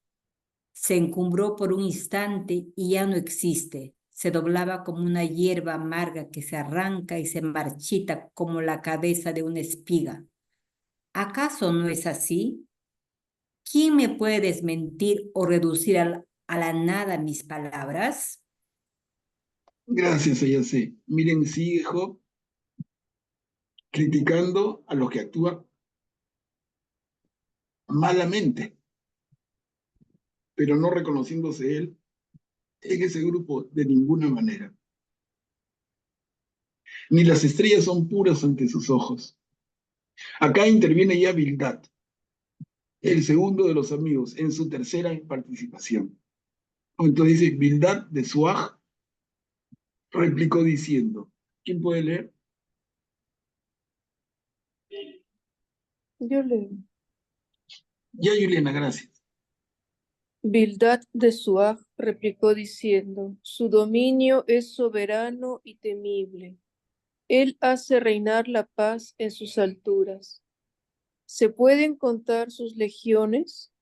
[SPEAKER 7] Se encumbró por un instante y ya no existe. Se doblaba como una hierba amarga que se arranca y se marchita como la cabeza de una espiga. ¿Acaso no es así? ¿Quién me puede desmentir o reducir a la nada mis palabras?
[SPEAKER 1] Gracias a Yacet. Miren, sigue Job criticando a los que actúan malamente, pero no reconociéndose él en ese grupo de ninguna manera. Ni las estrellas son puras ante sus ojos. Acá interviene ya Bildad, el segundo de los amigos, en su tercera participación. Entonces dice, Bildad de Suaj replicó diciendo, ¿quién puede leer?
[SPEAKER 10] Yo leo.
[SPEAKER 1] Ya, Juliana, gracias.
[SPEAKER 10] Bildad de Suaj replicó diciendo, su dominio es soberano y temible. Él hace reinar la paz en sus alturas. ¿Se pueden contar sus legiones?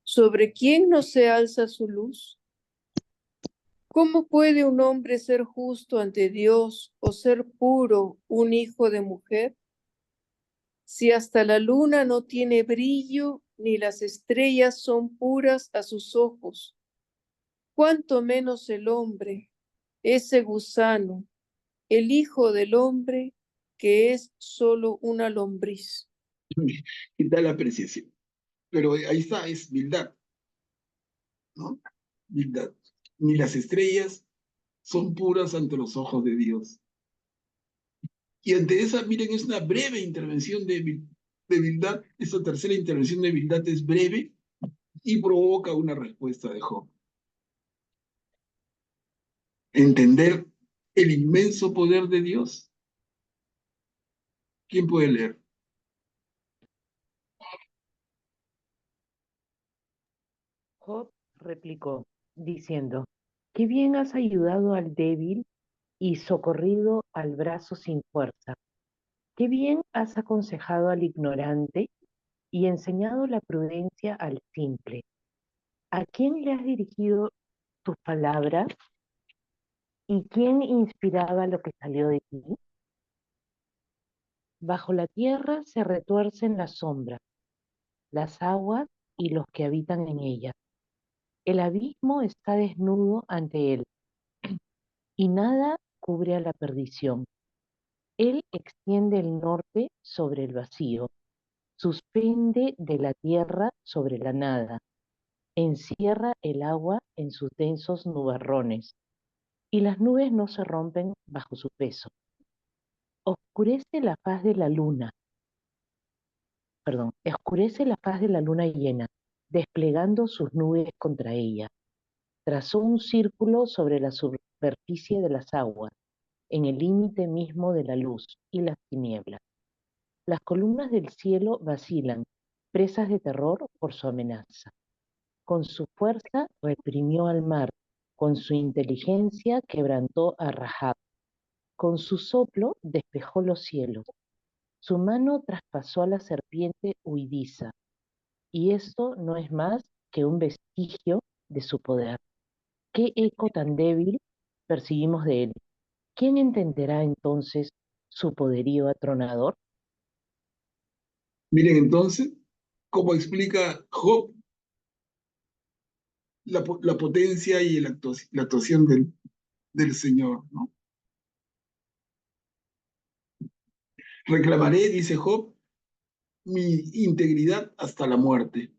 [SPEAKER 10] ¿Sobre quién no se alza su luz? ¿Cómo puede un hombre ser justo ante Dios o ser puro un hijo de mujer? Si hasta la luna no tiene brillo, ni las estrellas son puras a sus ojos, cuánto menos el hombre, ese gusano, el hijo del hombre, que es solo una lombriz.
[SPEAKER 1] ¿Qué tal la apreciación? Pero ahí está, es Bildad, ¿no? Bildad. Ni las estrellas son puras ante los ojos de Dios. Y ante esa, miren, es una breve intervención de Bildad. Esta tercera intervención de Bildad es breve y provoca una respuesta de Job. Entender el inmenso poder de Dios. ¿Quién puede leer?
[SPEAKER 11] Job replicó, diciendo, qué bien has ayudado al débil y socorrido al brazo sin fuerza. Qué bien has aconsejado al ignorante y enseñado la prudencia al simple. ¿A quién le has dirigido tus palabras? ¿Y quién inspiraba lo que salió de ti? Bajo la tierra se retuercen las sombras, las aguas y los que habitan en ellas. El abismo está desnudo ante él, y nada cubre a la perdición. Él extiende el norte sobre el vacío, suspende de la tierra sobre la nada, encierra el agua en sus densos nubarrones, y las nubes no se rompen bajo su peso. Oscurece la faz de la luna, oscurece la faz de la luna llena, desplegando sus nubes contra ella. Trazó un círculo sobre la superficie de las aguas, en el límite mismo de la luz y las tinieblas. Las columnas del cielo vacilan, presas de terror por su amenaza. Con su fuerza reprimió al mar, con su inteligencia quebrantó a Rahab. Con su soplo despejó los cielos. Su mano traspasó a la serpiente huidiza, y esto no es más que un vestigio de su poder. ¿Qué eco tan débil percibimos de él? ¿Quién entenderá entonces su poderío atronador?
[SPEAKER 1] Miren entonces cómo explica Job la potencia y la actuación del Señor, ¿no? Reclamaré, dice Job, mi integridad hasta la muerte.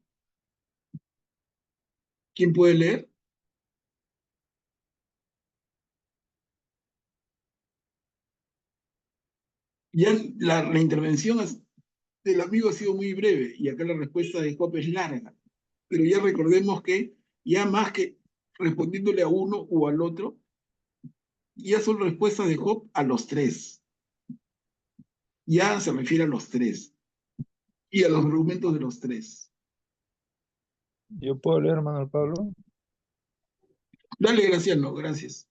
[SPEAKER 1] ¿Quién puede leer? Ya la intervención del amigo ha sido muy breve y acá la respuesta de Job es larga, pero ya recordemos que ya más que respondiéndole a uno o al otro, ya son respuestas de Job a los tres. Ya se refiere a los tres y a los argumentos de los tres.
[SPEAKER 6] ¿Yo puedo leer, Manuel Pablo?
[SPEAKER 1] Dale, Graciano, gracias.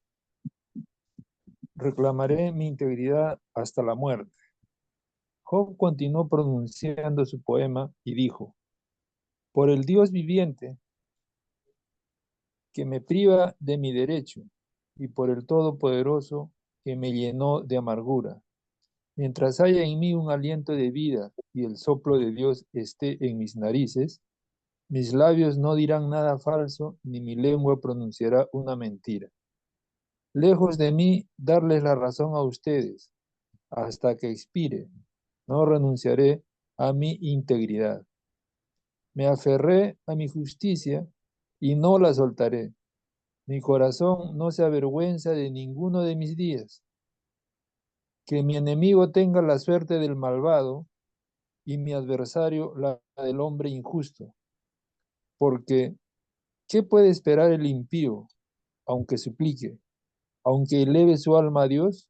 [SPEAKER 6] Reclamaré mi integridad hasta la muerte. Job continuó pronunciando su poema y dijo: por el Dios viviente, que me priva de mi derecho, y por el Todopoderoso, que me llenó de amargura. Mientras haya en mí un aliento de vida y el soplo de Dios esté en mis narices, mis labios no dirán nada falso, ni mi lengua pronunciará una mentira. Lejos de mí darles la razón a ustedes, hasta que expire. No renunciaré a mi integridad. Me aferré a mi justicia y no la soltaré. Mi corazón no se avergüenza de ninguno de mis días. Que mi enemigo tenga la suerte del malvado y mi adversario la del hombre injusto. Porque, ¿qué puede esperar el impío, aunque suplique, aunque eleve su alma a Dios?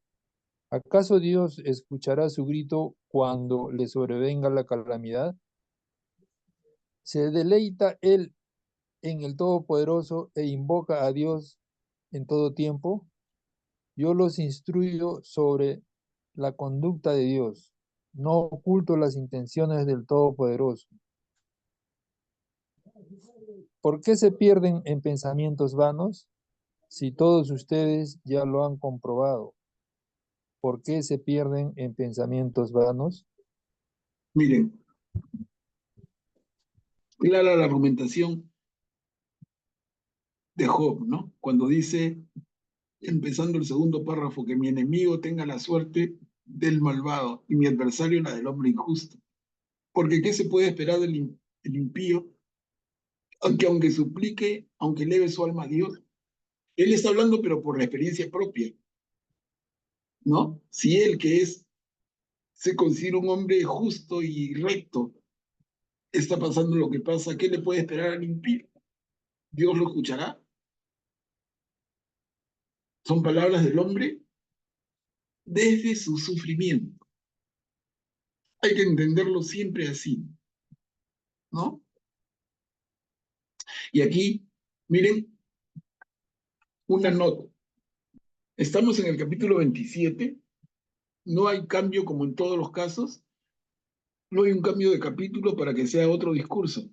[SPEAKER 6] ¿Acaso Dios escuchará su grito cuando le sobrevenga la calamidad? ¿Se deleita él en el Todopoderoso e invoca a Dios en todo tiempo? Yo los instruyo sobre la conducta de Dios. No oculto las intenciones del Todopoderoso. ¿Por qué se pierden en pensamientos vanos? Si todos ustedes ya lo han comprobado. ¿Por qué se pierden en pensamientos vanos?
[SPEAKER 1] Miren, clara la argumentación de Job, ¿no? Cuando dice, empezando el segundo párrafo, que mi enemigo tenga la suerte del malvado y mi adversario la del hombre injusto. Porque ¿qué se puede esperar del impío? Aunque suplique, aunque eleve su alma a Dios. Él está hablando, pero por la experiencia propia, ¿no? Si él, se considera un hombre justo y recto, está pasando lo que pasa, ¿qué le puede esperar al impío? ¿Dios lo escuchará? Son palabras del hombre desde su sufrimiento. Hay que entenderlo siempre así, ¿no? Y aquí, miren, una nota. Estamos en el capítulo 27, no hay cambio como en todos los casos, no hay un cambio de capítulo para que sea otro discurso.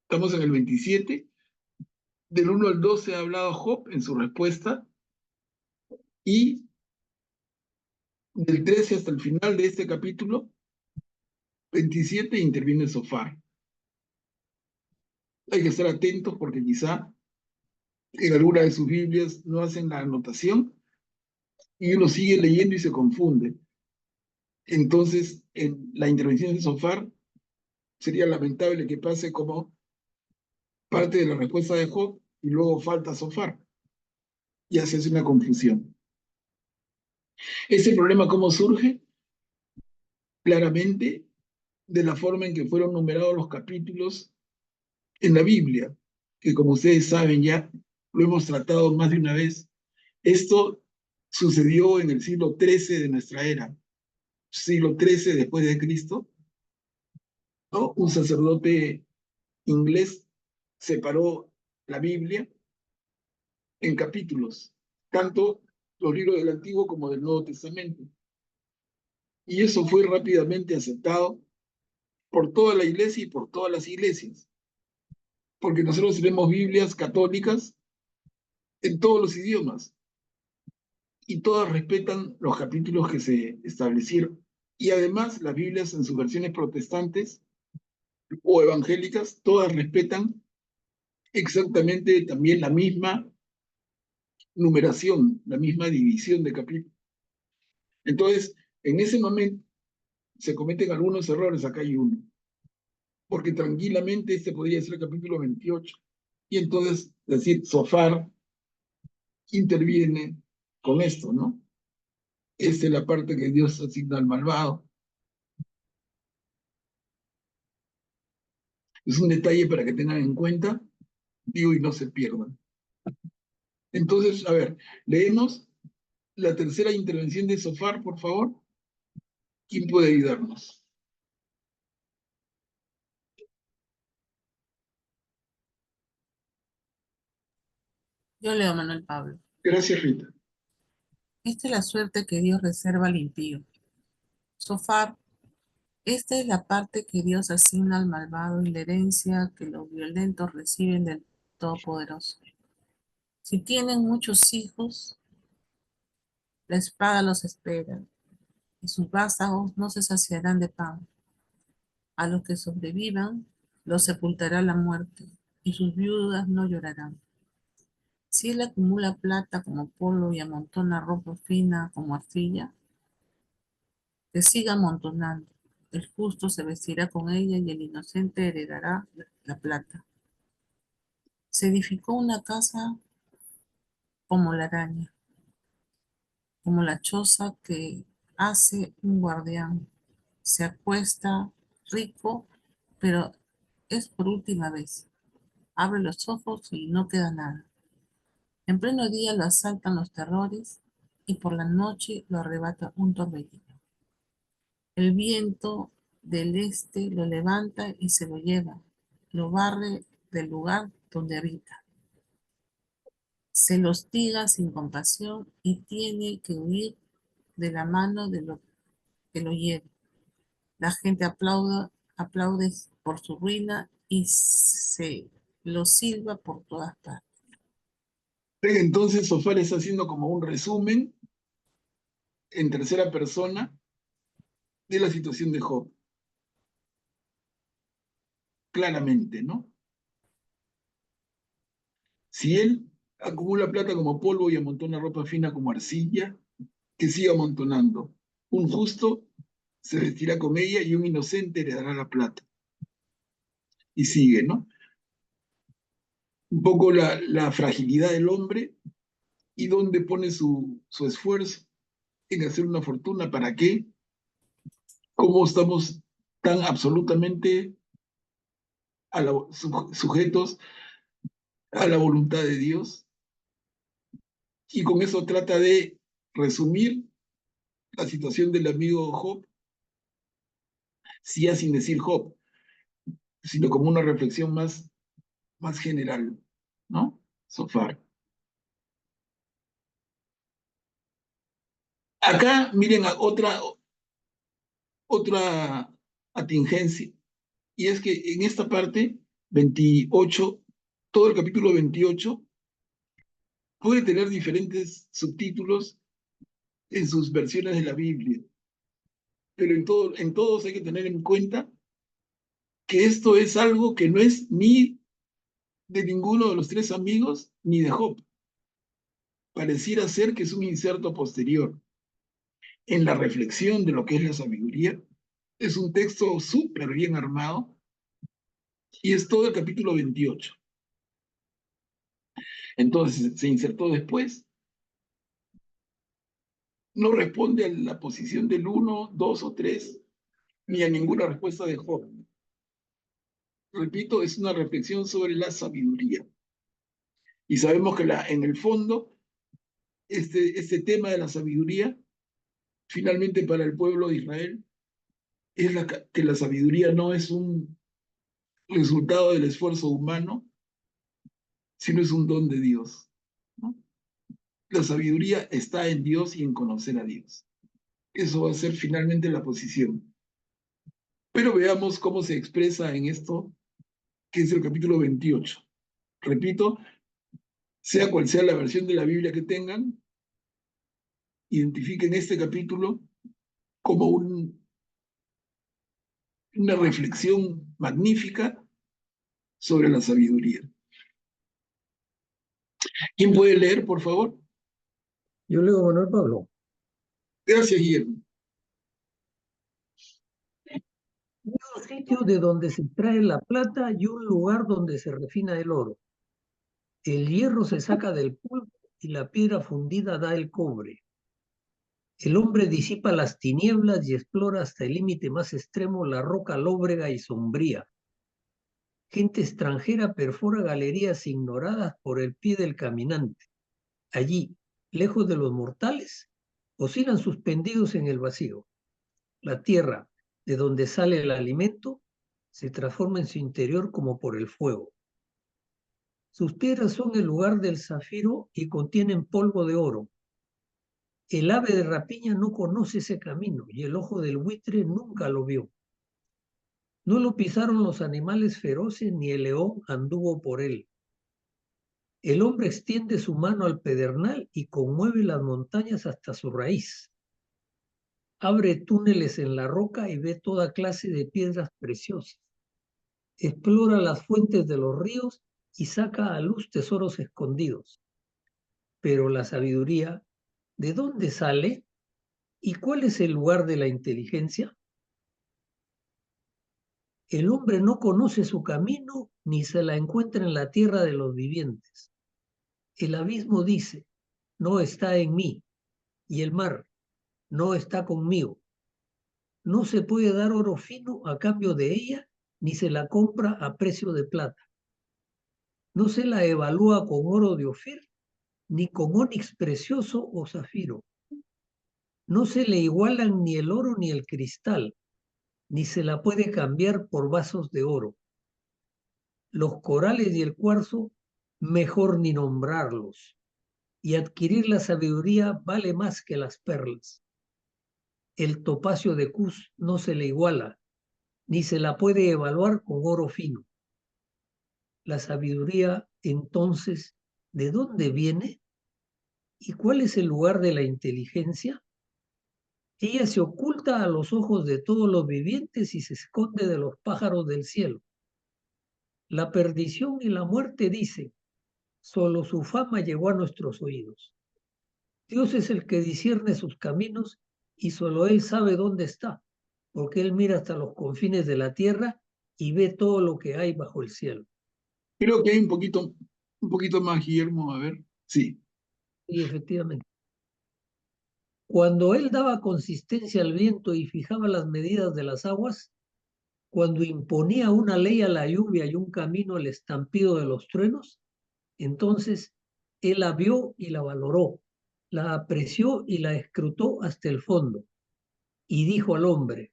[SPEAKER 1] Estamos en el 27, del 1 al 12 ha hablado Job en su respuesta, y del 13 hasta el final de este capítulo 27 interviene Sofar. Hay que estar atentos porque quizá en alguna de sus Biblias no hacen la anotación y uno sigue leyendo y se confunde. Entonces, en la intervención de Sofar sería lamentable que pase como parte de la respuesta de Job y luego falta Sofar. Y así hace una confusión. ¿Ese problema cómo surge? Claramente de la forma en que fueron numerados los capítulos en la Biblia, que como ustedes saben ya lo hemos tratado más de una vez. Esto sucedió en el siglo XIII de nuestra era, siglo XIII después de Cristo, ¿no? Un sacerdote inglés separó la Biblia en capítulos, tanto los libros del Antiguo como del Nuevo Testamento. Y eso fue rápidamente aceptado por toda la iglesia y por todas las iglesias, porque nosotros tenemos Biblias católicas en todos los idiomas. y todas respetan los capítulos que se establecieron. Y además, las Biblias en sus versiones protestantes o evangélicas, todas respetan exactamente también la misma numeración, la misma división de capítulos. Entonces, en ese momento se cometen algunos errores, acá hay uno, porque tranquilamente este podría ser el capítulo 28. Y entonces, decir, Sofar interviene con esto, ¿no? Esta es la parte que Dios asigna al malvado. Es un detalle para que tengan en cuenta, digo, y no se pierdan. Entonces, a ver, leemos la tercera intervención de Sofar, por favor. ¿Quién puede ayudarnos?
[SPEAKER 2] Yo leo Manuel Pablo.
[SPEAKER 1] Gracias, Rita.
[SPEAKER 2] Esta es la suerte que Dios reserva al impío. Sofar, esta es la parte que Dios asigna al malvado y la herencia que los violentos reciben del Todopoderoso. Si tienen muchos hijos, la espada los espera, y sus vástagos no se saciarán de pan. A los que sobrevivan, los sepultará la muerte, y sus viudas no llorarán. Si él acumula plata como polvo y amontona ropa fina como arcilla, que siga amontonando. El justo se vestirá con ella y el inocente heredará la plata. Se edificó una casa como la araña, como la choza que hace un guardián. Se acuesta rico, pero es por última vez. Abre los ojos y no queda nada. En pleno día lo asaltan los terrores y por la noche lo arrebata un torbellino. El viento del este lo levanta y se lo lleva, lo barre del lugar donde habita. Se lo hostiga sin compasión y tiene que huir de la mano de lo que lo lleve. La gente aplaude por su ruina y se lo silba por todas partes.
[SPEAKER 1] Entonces, Sofar está haciendo como un resumen en tercera persona de la situación de Job. Claramente, ¿no? Si él acumula plata como polvo y amontona ropa fina como arcilla, que siga amontonando. Un justo se vestirá con ella y un inocente heredará la plata. Y sigue, ¿no? Un poco la fragilidad del hombre y dónde pone su esfuerzo en hacer una fortuna. ¿Para qué? ¿Cómo estamos tan absolutamente sujetos a la voluntad de Dios? Y con eso trata de resumir la situación del amigo Job, ya sin decir Job, sino como una reflexión más general, ¿no? Sofar. Acá miren a otra atingencia, y es que en esta parte, 28, todo el capítulo 28, puede tener diferentes subtítulos en sus versiones de la Biblia, pero en todos hay que tener en cuenta que esto es algo que no es ni de ninguno de los tres amigos ni de Job. Pareciera ser que es un inserto posterior en la reflexión de lo que es la sabiduría. Es un texto súper bien armado y es todo el capítulo 28. Entonces se insertó después. No responde a la posición del 1, 2 o 3, ni a ninguna respuesta de Job. Repito, es una reflexión sobre la sabiduría. Y sabemos que en el fondo, este tema de la sabiduría, finalmente para el pueblo de Israel, es que la sabiduría no es un resultado del esfuerzo humano, sino es un don de Dios, ¿no? La sabiduría está en Dios y en conocer a Dios. Eso va a ser finalmente la posición. Pero veamos cómo se expresa en esto, que es el capítulo 28. Repito, sea cual sea la versión de la Biblia que tengan, identifiquen este capítulo como una reflexión magnífica sobre la sabiduría. ¿Quién puede leer, por favor?
[SPEAKER 3] Yo leo, Manuel Pablo.
[SPEAKER 1] Gracias, Guillermo.
[SPEAKER 3] Un sitio de donde se extrae la plata y un lugar donde se refina el oro. El hierro se saca del polvo y la piedra fundida da el cobre. El hombre disipa las tinieblas y explora hasta el límite más extremo la roca lóbrega y sombría. Gente extranjera perfora galerías ignoradas por el pie del caminante. Allí, lejos de los mortales, oscilan suspendidos en el vacío. La tierra, de donde sale el alimento, se transforma en su interior como por el fuego. Sus piedras son el lugar del zafiro y contienen polvo de oro. El ave de rapiña no conoce ese camino y el ojo del buitre nunca lo vio. No lo pisaron los animales feroces ni el león anduvo por él. El hombre extiende su mano al pedernal y conmueve las montañas hasta su raíz. Abre túneles en la roca y ve toda clase de piedras preciosas. Explora las fuentes de los ríos y saca a luz tesoros escondidos. Pero la sabiduría, ¿de dónde sale? ¿Y cuál es el lugar de la inteligencia? El hombre no conoce su camino ni se la encuentra en la tierra de los vivientes. El abismo dice, no está en mí, y el mar, no está conmigo. No se puede dar oro fino a cambio de ella, ni se la compra a precio de plata. No se la evalúa con oro de Ofir, ni con onix precioso o zafiro. No se le igualan ni el oro ni el cristal, ni se la puede cambiar por vasos de oro. Los corales y el cuarzo, mejor ni nombrarlos. Y adquirir la sabiduría vale más que las perlas. El topacio de Cus no se le iguala, ni se la puede evaluar con oro fino. La sabiduría, entonces, ¿de dónde viene? ¿Y cuál es el lugar de la inteligencia? Ella se oculta a los ojos de todos los vivientes y se esconde de los pájaros del cielo. La perdición y la muerte dicen, solo su fama llegó a nuestros oídos. Dios es el que discierne sus caminos y solo Él sabe dónde está, porque Él mira hasta los confines de la tierra y ve todo lo que hay bajo el cielo.
[SPEAKER 1] Creo que hay un poquito más, Guillermo, a ver. Sí.
[SPEAKER 3] Y efectivamente, cuando Él daba consistencia al viento y fijaba las medidas de las aguas, cuando imponía una ley a la lluvia y un camino al estampido de los truenos, entonces Él la vio y la valoró, la apreció y la escrutó hasta el fondo, y dijo al hombre,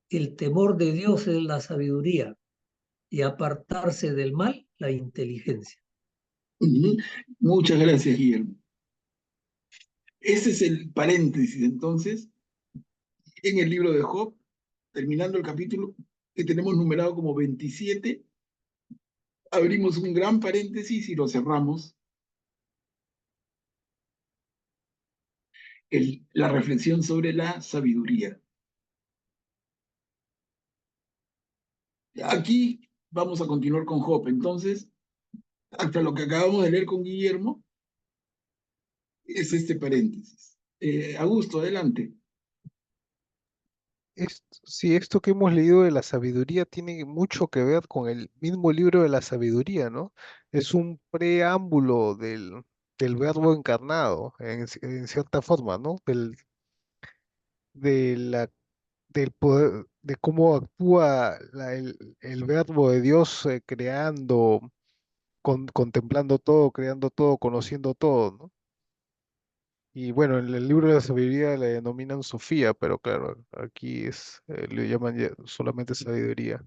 [SPEAKER 3] el temor de Dios es la sabiduría, y apartarse del mal, la inteligencia.
[SPEAKER 1] Muchas gracias, Guillermo. Ese es el paréntesis, entonces, en el libro de Job, terminando el capítulo que tenemos numerado como 27, abrimos un gran paréntesis y lo cerramos. La reflexión sobre la sabiduría. Aquí vamos a continuar con Job. Entonces, hasta lo que acabamos de leer con Guillermo, es este paréntesis. Augusto, adelante.
[SPEAKER 8] Sí, esto que hemos leído de la sabiduría tiene mucho que ver con el mismo libro de la sabiduría, ¿no? Es un preámbulo del verbo encarnado, en cierta forma, ¿no? De la, del poder, de cómo actúa el verbo de Dios creando, contemplando todo, creando todo, conociendo todo, ¿no? Y bueno, en el libro de la sabiduría le denominan Sofía, pero claro, aquí le llaman solamente sabiduría.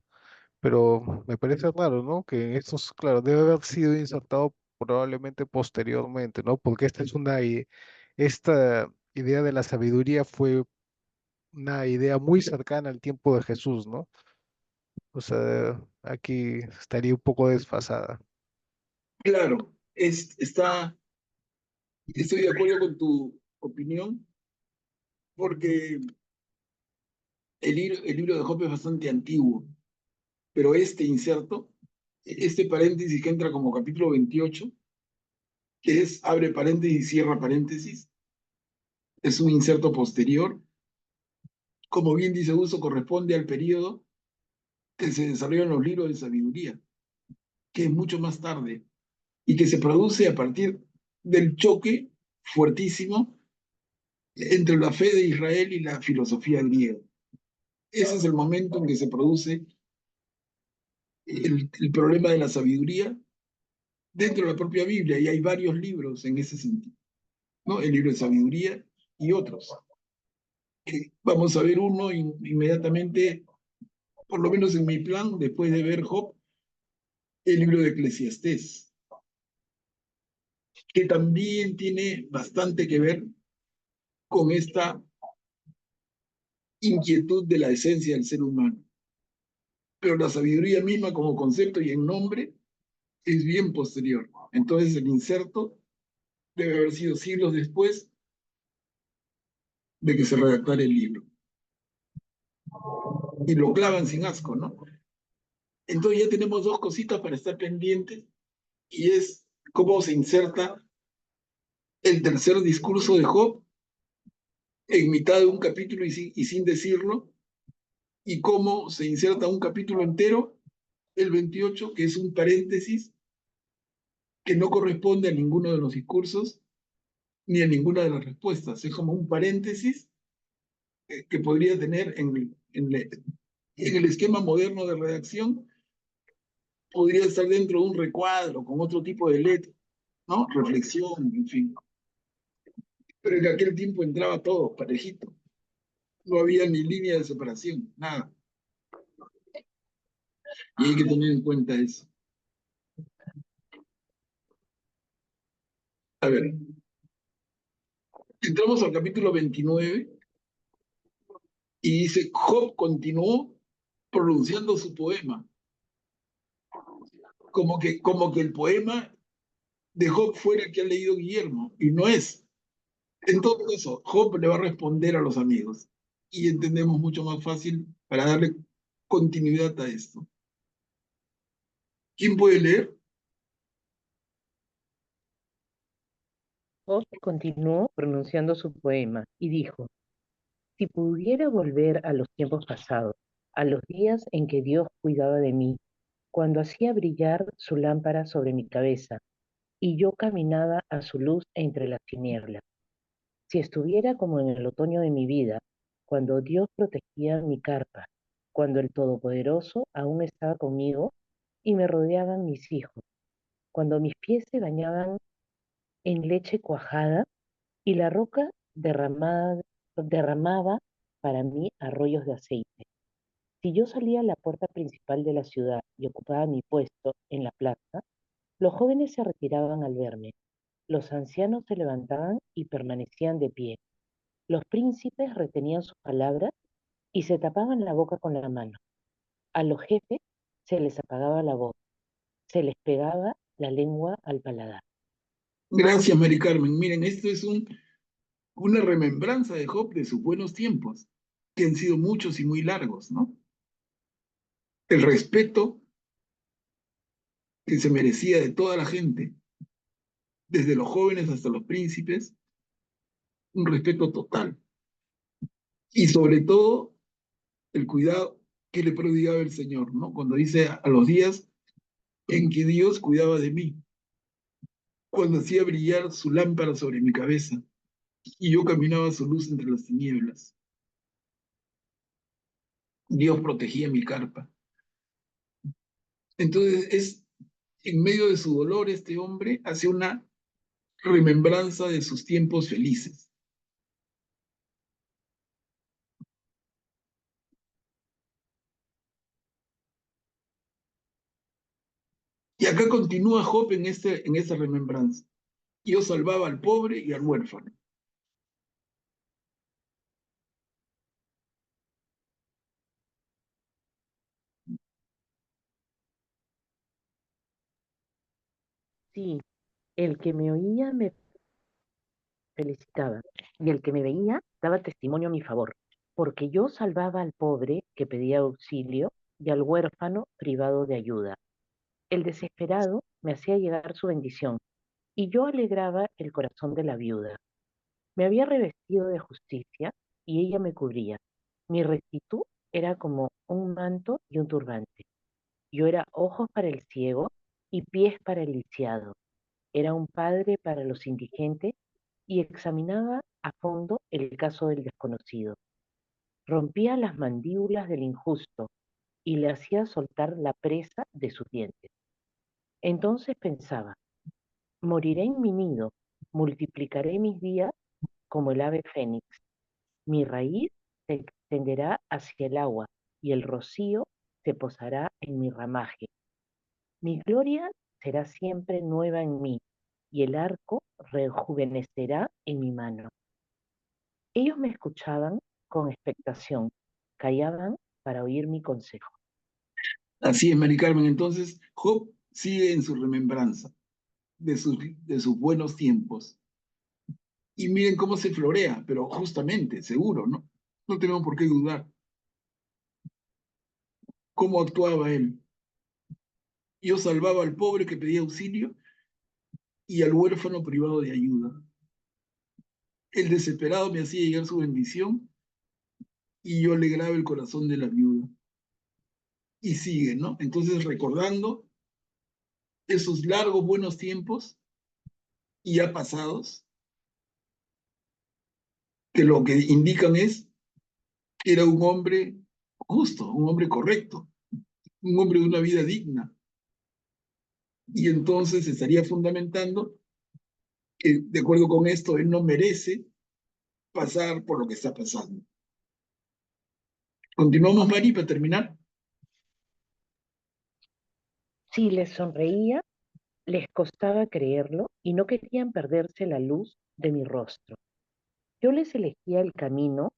[SPEAKER 8] Pero me parece raro, ¿no? Que estos, claro, debe haber sido insertado probablemente posteriormente, ¿no? Porque esta idea de la sabiduría fue una idea muy cercana al tiempo de Jesús, ¿no? O sea, aquí estaría un poco desfasada.
[SPEAKER 1] Claro, estoy de acuerdo opinión, porque el libro de Job es bastante antiguo, pero este inserto, este paréntesis que entra como capítulo 28, que es abre paréntesis y cierra paréntesis, es un inserto posterior. Como bien dice Uso, corresponde al periodo que se desarrollan los libros de sabiduría, que es mucho más tarde, y que se produce a partir del choque fuertísimo entre la fe de Israel y la filosofía griega. Ese es el momento en que se produce el problema de la sabiduría dentro de la propia Biblia, y hay varios libros en ese sentido, ¿no? El libro de sabiduría y otros. Vamos a ver uno inmediatamente, por lo menos en mi plan, después de ver Job, el libro de Eclesiastés, que también tiene bastante que ver con esta inquietud de la esencia del ser humano. Pero la sabiduría misma como concepto y en nombre es bien posterior. Entonces el inserto debe haber sido siglos después de que se redactara el libro. Y lo clavan sin asco, ¿no? Entonces ya tenemos dos cositas para estar pendientes, y es cómo se inserta el tercer discurso de Job en mitad de un capítulo y sin decirlo, y cómo se inserta un capítulo entero, el 28, que es un paréntesis que no corresponde a ninguno de los discursos ni a ninguna de las respuestas. Es como un paréntesis que podría tener en el esquema moderno de redacción, podría estar dentro de un recuadro con otro tipo de letra, ¿no? Reflexión, en fin. Pero en aquel tiempo entraba todo parejito. No había ni línea de separación, nada. Y hay que tener en cuenta eso. A ver, entramos al capítulo 29 y dice, Job continuó pronunciando su poema. Como que el poema de Job fuera el que ha leído Guillermo, y no es. En todo caso, Job le va a responder a los amigos, y entendemos mucho más fácil para darle continuidad a esto. ¿Quién puede leer?
[SPEAKER 11] Job continuó pronunciando su poema y dijo: si pudiera volver a los tiempos pasados, a los días en que Dios cuidaba de mí, cuando hacía brillar su lámpara sobre mi cabeza, y yo caminaba a su luz entre las tinieblas. Si estuviera como en el otoño de mi vida, cuando Dios protegía mi carpa, cuando el Todopoderoso aún estaba conmigo y me rodeaban mis hijos, cuando mis pies se bañaban en leche cuajada y la roca derramaba para mí arroyos de aceite. Si yo salía a la puerta principal de la ciudad y ocupaba mi puesto en la plaza, los jóvenes se retiraban al verme, los ancianos se levantaban y permanecían de pie, los príncipes retenían sus palabras y se tapaban la boca con la mano. A los jefes se les apagaba la voz, se les pegaba la lengua al paladar.
[SPEAKER 1] Gracias, Mari Carmen. Miren, esto es una remembranza de Job de sus buenos tiempos, que han sido muchos y muy largos, ¿no? El respeto que se merecía de toda la gente, desde los jóvenes hasta los príncipes, un respeto total. Y sobre todo, el cuidado que le prodigaba el Señor, ¿no? Cuando dice a los días en que Dios cuidaba de mí, cuando hacía brillar su lámpara sobre mi cabeza y yo caminaba a su luz entre las tinieblas. Dios protegía mi carpa. Entonces, en medio de su dolor, este hombre hace una remembranza de sus tiempos felices. Y acá continúa Job en esta remembranza. Yo salvaba al pobre y al huérfano.
[SPEAKER 11] Sí, el que me oía me felicitaba, y el que me veía daba testimonio a mi favor, porque yo salvaba al pobre que pedía auxilio y al huérfano privado de ayuda. El desesperado me hacía llegar su bendición, y yo alegraba el corazón de la viuda. Me había revestido de justicia, y ella me cubría. Mi rectitud era como un manto y un turbante. Yo era ojos para el ciego y pies para el lisiado. Era un padre para los indigentes y examinaba a fondo el caso del desconocido. Rompía las mandíbulas del injusto y le hacía soltar la presa de sus dientes. Entonces pensaba, moriré en mi nido, multiplicaré mis días como el ave fénix. Mi raíz se extenderá hacia el agua y el rocío se posará en mi ramaje. Mi gloria será siempre nueva en mí y el arco rejuvenecerá en mi mano. Ellos me escuchaban con expectación, callaban para oír mi consejo.
[SPEAKER 1] Así es, Mari Carmen. Entonces, Job sigue en su remembranza de sus buenos tiempos. Y miren cómo se florea, pero justamente, seguro, ¿no? No tenemos por qué dudar. ¿Cómo actuaba él? Yo salvaba al pobre que pedía auxilio y al huérfano privado de ayuda. El desesperado me hacía llegar su bendición y yo alegraba el corazón de la viuda. Y sigue, ¿no? Entonces, recordando esos largos buenos tiempos ya pasados, que lo que indican es que era un hombre justo, un hombre correcto, un hombre de una vida digna. Y entonces estaría fundamentando que, de acuerdo con esto, él no merece pasar por lo que está pasando. Continuamos, Mari, para terminar.
[SPEAKER 11] Si les sonreía, les costaba creerlo y no querían perderse la luz de mi rostro. Yo les elegía el camino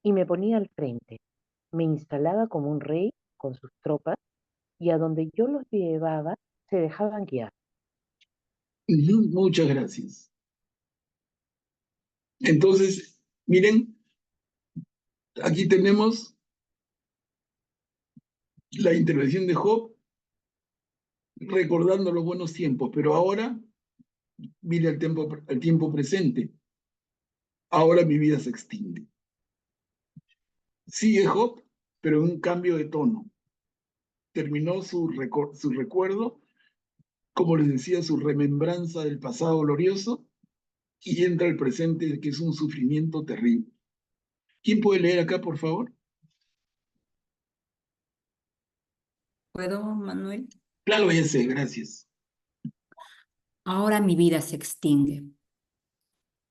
[SPEAKER 11] y me ponía al frente. Me instalaba como un rey con sus tropas y a donde yo los llevaba se dejaban guiar.
[SPEAKER 1] Muchas gracias. Entonces, miren, aquí tenemos la intervención de Job recordando los buenos tiempos, pero ahora, mire el tiempo presente. Ahora mi vida se extingue. Sigue Job, pero en un cambio de tono. Terminó su recuerdo, como les decía, su remembranza del pasado glorioso, y entra el presente, que es un sufrimiento terrible. ¿Quién puede leer acá, por favor?
[SPEAKER 7] ¿Puedo, Manuel?
[SPEAKER 1] Claro, ya sé, gracias.
[SPEAKER 7] Ahora mi vida se extingue,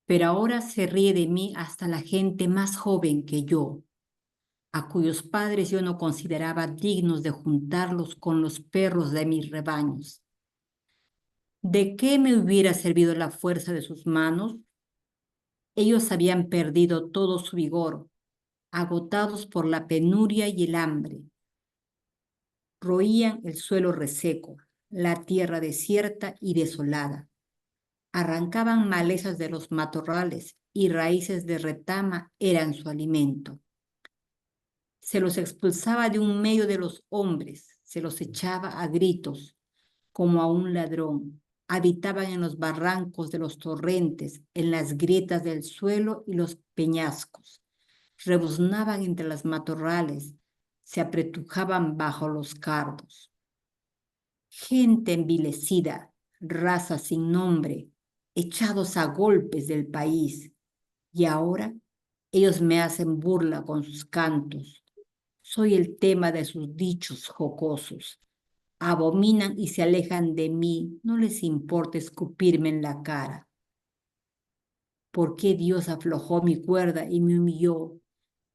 [SPEAKER 7] pero ahora se ríe de mí hasta la gente más joven que yo, a cuyos padres yo no consideraba dignos de juntarlos con los perros de mis rebaños. ¿De qué me hubiera servido la fuerza de sus manos? Ellos habían perdido todo su vigor, agotados por la penuria y el hambre. Roían el suelo reseco, la tierra desierta y desolada. Arrancaban malezas de los matorrales y raíces de retama eran su alimento. Se los expulsaba de un medio de los hombres, se los echaba a gritos, como a un ladrón. Habitaban en los barrancos de los torrentes, en las grietas del suelo y los peñascos. Rebuznaban entre las matorrales, se apretujaban bajo los cardos. Gente envilecida, raza sin nombre, echados a golpes del país. Y ahora ellos me hacen burla con sus cantos. Soy el tema de sus dichos jocosos. Abominan y se alejan de mí, no les importa escupirme en la cara. ¿Por qué Dios aflojó mi cuerda y me humilló?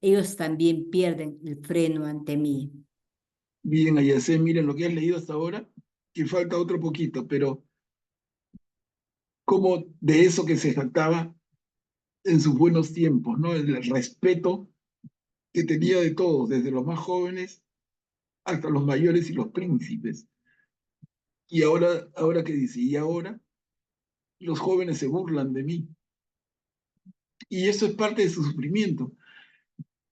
[SPEAKER 7] Ellos también pierden el freno ante mí.
[SPEAKER 1] Bien, Ayacé, miren lo que has leído hasta ahora, que falta otro poquito, pero como de eso que se jactaba en sus buenos tiempos, ¿no? El respeto que tenía de todos, desde los más jóvenes hasta los mayores y los príncipes. Y ahora ¿qué dice? Y ahora los jóvenes se burlan de mí. Y eso es parte de su sufrimiento.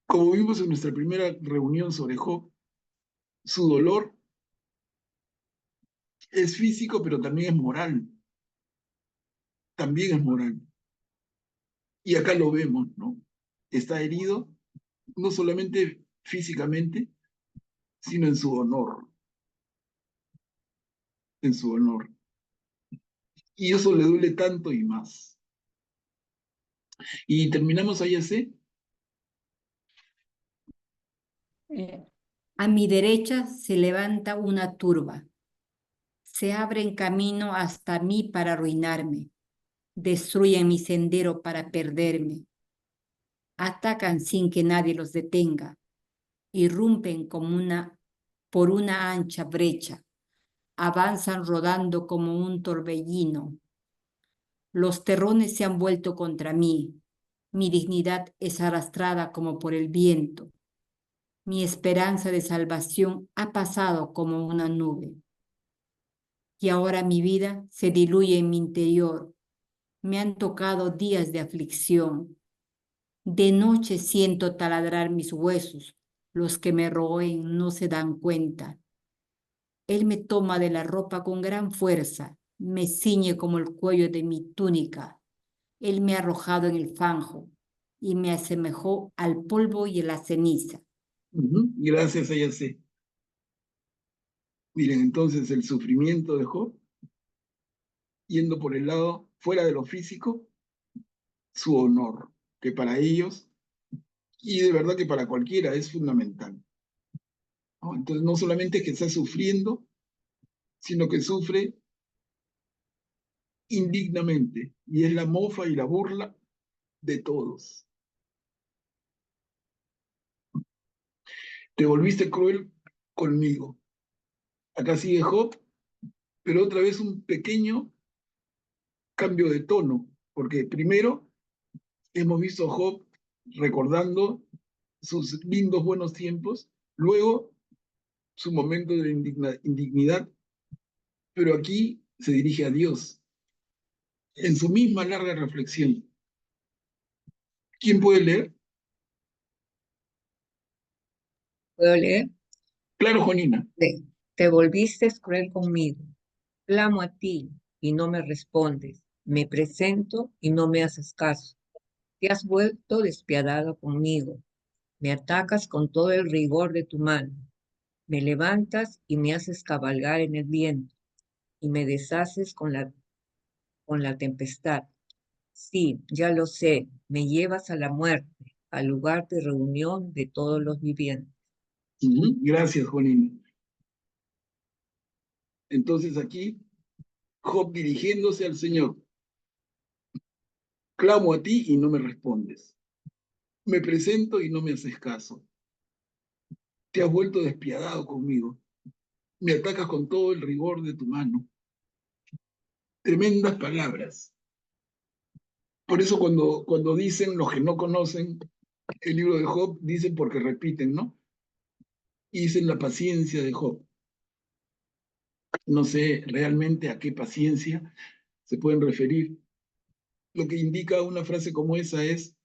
[SPEAKER 1] Como vimos en nuestra primera reunión sobre Job, su dolor es físico, pero también es moral. También es moral. Y acá lo vemos, ¿no? Está herido, no solamente físicamente, sino en su honor. En su honor. Y eso le duele tanto y más. Y terminamos ahí así.
[SPEAKER 7] A mi derecha se levanta una turba. Se abren camino hasta mí para arruinarme. Destruyen mi sendero para perderme. Atacan sin que nadie los detenga. Irrumpen por una ancha brecha. Avanzan rodando como un torbellino. Los terrones se han vuelto contra mí. Mi dignidad es arrastrada como por el viento. Mi esperanza de salvación ha pasado como una nube. Y ahora mi vida se diluye en mi interior. Me han tocado días de aflicción. De noche siento taladrar mis huesos. Los que me roen no se dan cuenta. Él me toma de la ropa con gran fuerza. Me ciñe como el cuello de mi túnica. Él me ha arrojado en el fango y me asemejó al polvo y a la ceniza.
[SPEAKER 1] Gracias a Yasé. Miren, entonces el sufrimiento de Job, yendo por el lado fuera de lo físico, su honor, que para ellos, y de verdad que para cualquiera, es fundamental. ¿No? Entonces no solamente es que está sufriendo, sino que sufre indignamente, y es la mofa y la burla de todos. Te volviste cruel conmigo. Acá sigue Job, pero otra vez un pequeño cambio de tono, porque primero hemos visto a Job recordando sus lindos buenos tiempos, luego su momento de indignidad, pero aquí se dirige a Dios en su misma larga reflexión. ¿Quién puede leer?
[SPEAKER 12] ¿Puedo leer?
[SPEAKER 1] Claro, Juanina.
[SPEAKER 12] Te volviste cruel conmigo. Clamo a ti y no me respondes. Me presento y no me haces caso. Te has vuelto despiadado conmigo. Me atacas con todo el rigor de tu mano. Me levantas y me haces cabalgar en el viento. Y me deshaces con la tempestad. Sí, ya lo sé. Me llevas a la muerte, al lugar de reunión de todos los vivientes.
[SPEAKER 1] Gracias, Juanina. Entonces aquí, Job dirigiéndose al Señor. Clamo a ti y no me respondes. Me presento y no me haces caso. Te has vuelto despiadado conmigo. Me atacas con todo el rigor de tu mano. Tremendas palabras. Por eso cuando dicen los que no conocen el libro de Job, dicen porque repiten, ¿no? Y dicen la paciencia de Job. No sé realmente a qué paciencia se pueden referir. Lo que indica una frase como esa es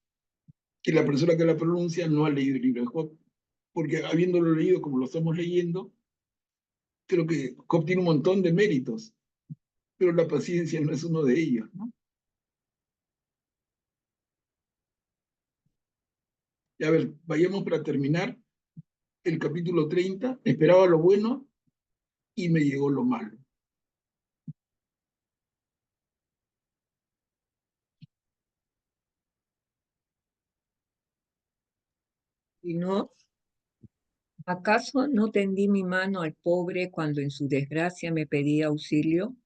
[SPEAKER 1] que la persona que la pronuncia no ha leído el libro de Job, porque habiéndolo leído como lo estamos leyendo, creo que Job tiene un montón de méritos, pero la paciencia no es uno de ellos, ¿no? Y a ver, vayamos para terminar el capítulo 30. Esperaba lo bueno y me llegó lo malo.
[SPEAKER 12] Y no, ¿acaso no tendí mi mano al pobre cuando en su desgracia me pedía auxilio?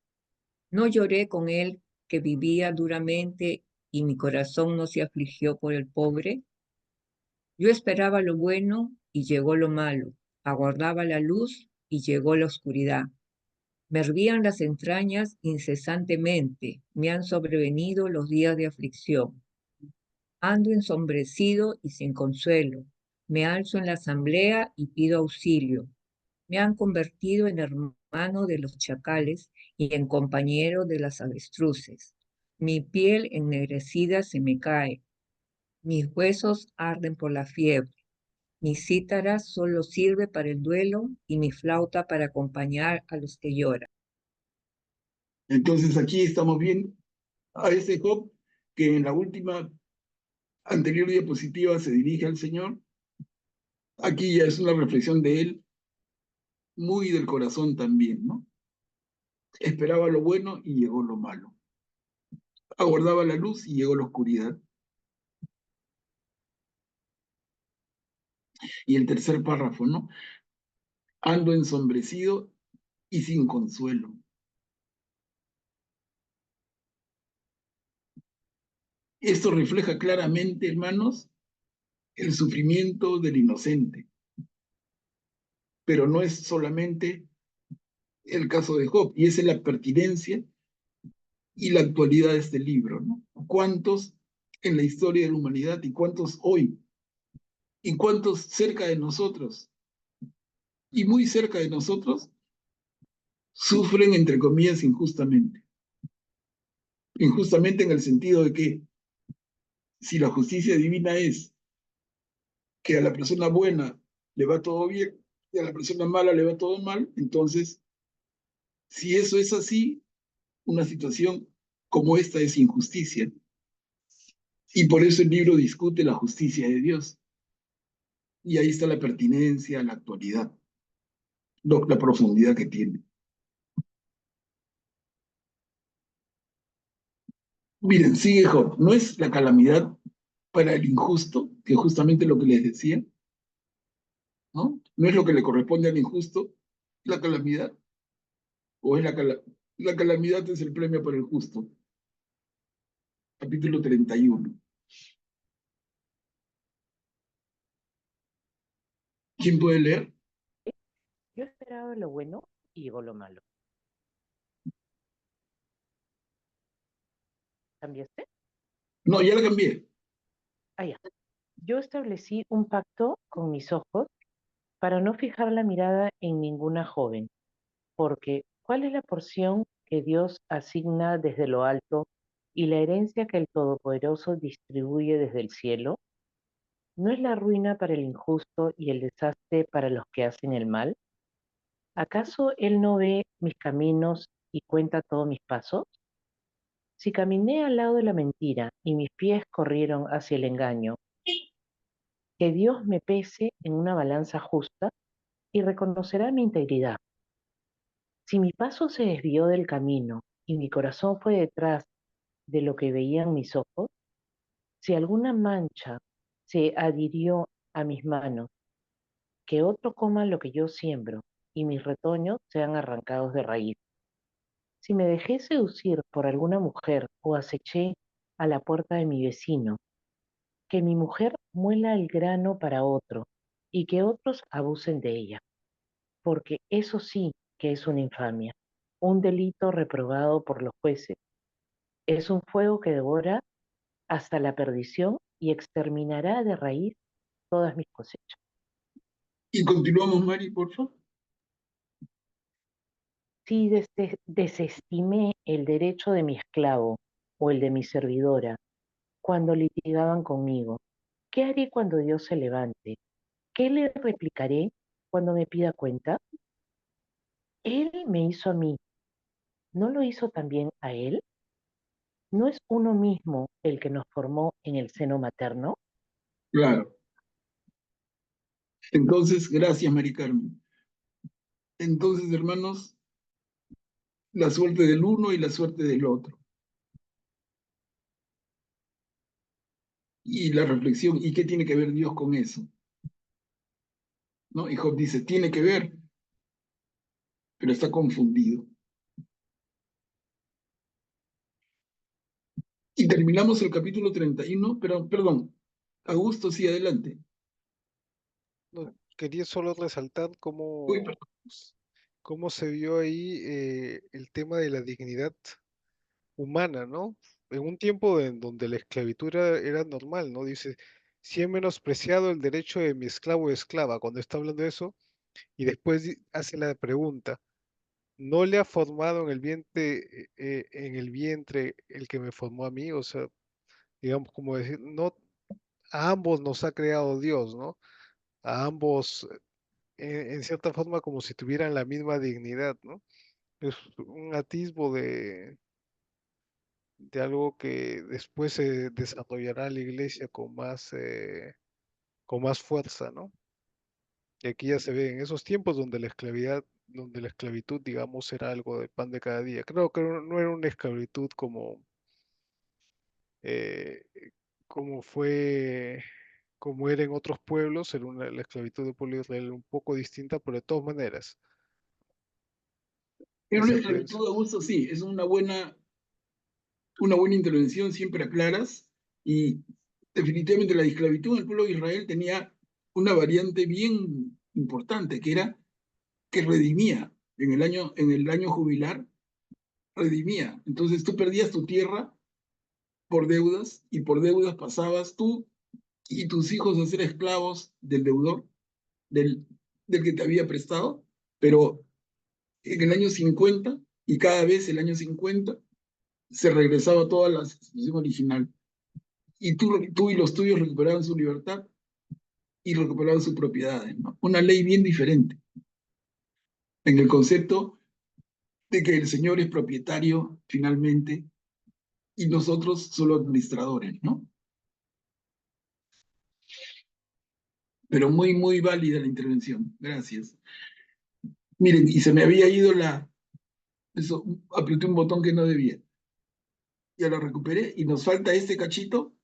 [SPEAKER 12] ¿No lloré con él que vivía duramente y mi corazón no se afligió por el pobre? Yo esperaba lo bueno y llegó lo malo, aguardaba la luz y llegó la oscuridad. Me hervían las entrañas incesantemente, me han sobrevenido los días de aflicción. Ando ensombrecido y sin consuelo, me alzo en la asamblea y pido auxilio. Me han convertido en hermano de los chacales y en compañero de las avestruces. Mi piel ennegrecida se me cae, Mis huesos arden por la fiebre. Mi cítara solo sirve para el duelo y mi flauta para acompañar a los que lloran.
[SPEAKER 1] Entonces aquí estamos viendo a ese Job que en la última anterior diapositiva se dirige al Señor. Aquí ya es una reflexión de él, muy del corazón también, ¿no? Esperaba lo bueno y llegó lo malo. Aguardaba la luz y llegó la oscuridad. Y el tercer párrafo, ¿no? Ando ensombrecido y sin consuelo. Esto refleja claramente, hermanos, el sufrimiento del inocente. Pero no es solamente el caso de Job, y esa es la pertinencia y la actualidad de este libro, ¿no? ¿Cuántos en la historia de la humanidad y cuántos hoy? ¿Y cuántos cerca de nosotros? Y muy cerca de nosotros sufren, entre comillas, injustamente. Injustamente en el sentido de que si la justicia divina es que a la persona buena le va todo bien y a la persona mala le va todo mal, entonces, si eso es así, una situación como esta es injusticia. Y por eso el libro discute la justicia de Dios. Y ahí está la pertinencia, la actualidad, la profundidad que tiene. Miren, sigue Job, no es la calamidad para el injusto, que justamente lo que les decía, ¿no? No es lo que le corresponde al injusto, la calamidad, o es la calamidad es el premio para el justo. Capítulo 31. ¿Quién puede leer?
[SPEAKER 11] Yo esperaba lo bueno y llegó lo malo. ¿Cambiaste?
[SPEAKER 1] No, ya la cambié.
[SPEAKER 11] Ah, ya. Yo establecí un pacto con mis ojos para no fijar la mirada en ninguna joven, porque ¿cuál es la porción que Dios asigna desde lo alto y la herencia que el Todopoderoso distribuye desde el cielo? ¿No es la ruina para el injusto y el desastre para los que hacen el mal? ¿Acaso Él no ve mis caminos y cuenta todos mis pasos? Si caminé al lado de la mentira y mis pies corrieron hacia el engaño, que Dios me pese en una balanza justa y reconocerá mi integridad. Si mi paso se desvió del camino y mi corazón fue detrás de lo que veían mis ojos, si alguna mancha se adhirió a mis manos, que otro coma lo que yo siembro y mis retoños sean arrancados de raíz. Si me dejé seducir por alguna mujer o aceché a la puerta de mi vecino, que mi mujer muela el grano para otro y que otros abusen de ella, porque eso sí que es una infamia, un delito reprobado por los jueces. Es un fuego que devora hasta la perdición y exterminará de raíz todas mis cosechas.
[SPEAKER 1] Y continuamos, Mari, por favor.
[SPEAKER 11] Si desestimé el derecho de mi esclavo o el de mi servidora cuando litigaban conmigo, ¿qué haré cuando Dios se levante? ¿Qué le replicaré cuando me pida cuenta? Él me hizo a mí, ¿no lo hizo también a él? ¿No es uno mismo el que nos formó en el seno materno?
[SPEAKER 1] Claro. Entonces, gracias, Mari Carmen. Entonces, hermanos, la suerte del uno y la suerte del otro. Y la reflexión, ¿y qué tiene que ver Dios con eso? ¿No? Y Job dice, tiene que ver, pero está confundido. Y terminamos el capítulo 31, pero, perdón, Augusto, sí, adelante.
[SPEAKER 8] No, quería solo resaltar
[SPEAKER 1] Uy,
[SPEAKER 8] cómo,
[SPEAKER 1] perdón.
[SPEAKER 8] cómo se vio ahí el tema de la dignidad humana, ¿no? En un tiempo en donde la esclavitud era normal, ¿no? Dice, si he menospreciado el derecho de mi esclavo o esclava, cuando está hablando de eso, y después hace la pregunta, ¿no le ha formado en el vientre el que me formó a mí? O sea, digamos, como decir, no, a ambos nos ha creado Dios, ¿no? A ambos, en cierta forma, como si tuvieran la misma dignidad, ¿no? Es un atisbo de algo que después se desarrollará la iglesia con más fuerza, ¿no? Y aquí ya se ve en esos tiempos donde la esclavitud, digamos, era algo de pan de cada día. Creo que no era una esclavitud eh, como como era en otros pueblos, era la esclavitud del pueblo de Israel un poco distinta, pero de todas maneras,
[SPEAKER 1] En
[SPEAKER 8] la
[SPEAKER 1] una
[SPEAKER 8] secuencia.
[SPEAKER 1] esclavitud de abuso, sí, es una buena intervención, siempre aclaras, y definitivamente la esclavitud en el pueblo de Israel tenía una variante bien importante, que era que redimía en el año jubilar, redimía. Entonces tú perdías tu tierra por deudas y por deudas pasabas tú y tus hijos a ser esclavos del deudor, del, del que te había prestado, pero en el año 50 y cada vez el año 50 se regresaba toda la situación original. Y tú y los tuyos recuperaban su libertad y recuperaban sus propiedades, ¿no? Una ley bien diferente en el concepto de que el Señor es propietario finalmente y nosotros solo administradores, ¿no? Pero muy, muy válida la intervención. Gracias. Miren, y se me había ido eso, apreté un botón que no debía. Ya lo recuperé y nos falta este cachito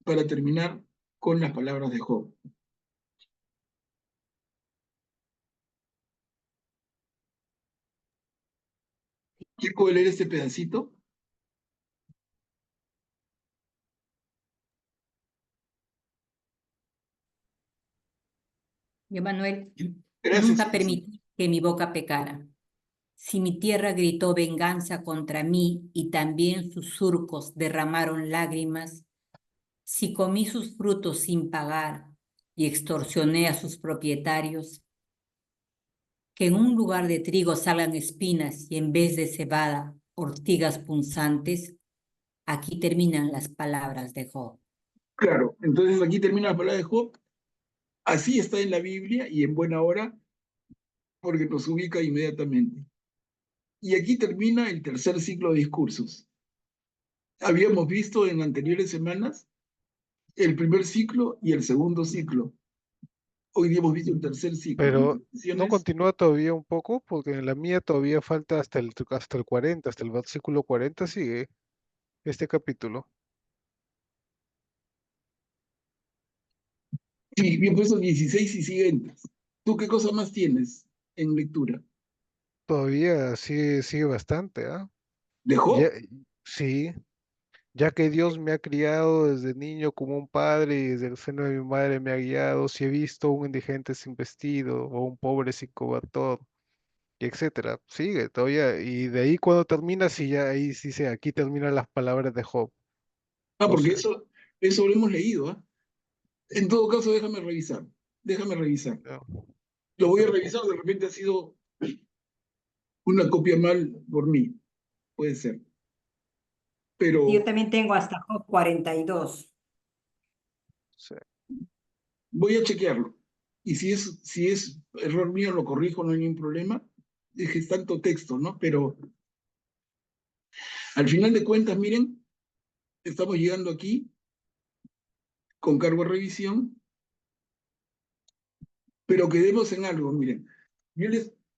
[SPEAKER 1] para terminar con las palabras de Job. ¿Quién puede leer este pedacito?
[SPEAKER 7] Y Manuel,
[SPEAKER 1] Gracias,
[SPEAKER 7] nunca
[SPEAKER 1] Ceci.
[SPEAKER 7] permití que mi boca pecara. Si mi tierra gritó venganza contra mí y también sus surcos derramaron lágrimas, si comí sus frutos sin pagar y extorsioné a sus propietarios, que en un lugar de trigo salgan espinas y en vez de cebada ortigas punzantes, aquí terminan las palabras de Job.
[SPEAKER 1] Claro, entonces aquí termina la palabra de Job. Así está en la Biblia y en buena hora, porque nos ubica inmediatamente. Y aquí termina el tercer ciclo de discursos. Habíamos visto en anteriores semanas el primer ciclo y el segundo ciclo. Hoy día hemos visto el tercer ciclo.
[SPEAKER 8] Pero no continúa todavía un poco, porque en la mía todavía falta hasta el 40, hasta el versículo 40 sigue este capítulo.
[SPEAKER 1] Sí, bien puesto 16 y siguientes. ¿Tú qué cosa más tienes en lectura?
[SPEAKER 8] Todavía sigue bastante, ¿ah?
[SPEAKER 1] ¿De
[SPEAKER 8] Ya,
[SPEAKER 1] Job?
[SPEAKER 8] sí, ya que Dios me ha criado desde niño como un padre y desde el seno de mi madre me ha guiado, si he visto un indigente sin vestido o un pobre sin cobertor, y etcétera. Sigue todavía, y de ahí cuando termina, sí, ya ahí sí se, aquí terminan las palabras de Job.
[SPEAKER 1] Ah,
[SPEAKER 8] O
[SPEAKER 1] porque
[SPEAKER 8] sea,
[SPEAKER 1] eso lo hemos leído, ¿ah? En todo caso, déjame revisar. Déjame revisar.
[SPEAKER 8] no,
[SPEAKER 1] Lo
[SPEAKER 8] no
[SPEAKER 1] voy
[SPEAKER 8] te
[SPEAKER 1] a revisar, de
[SPEAKER 8] preocupes.
[SPEAKER 1] repente ha sido una copia mal por mí. Puede ser.
[SPEAKER 7] Yo
[SPEAKER 1] Pero
[SPEAKER 7] también tengo hasta Job 42.
[SPEAKER 8] Sí.
[SPEAKER 1] voy a chequearlo. Y si es error mío, lo corrijo, no hay ningún problema. Es que es tanto texto, ¿no? Pero al final de cuentas, miren, estamos llegando aquí con cargo a revisión, pero quedemos en algo, miren. Yo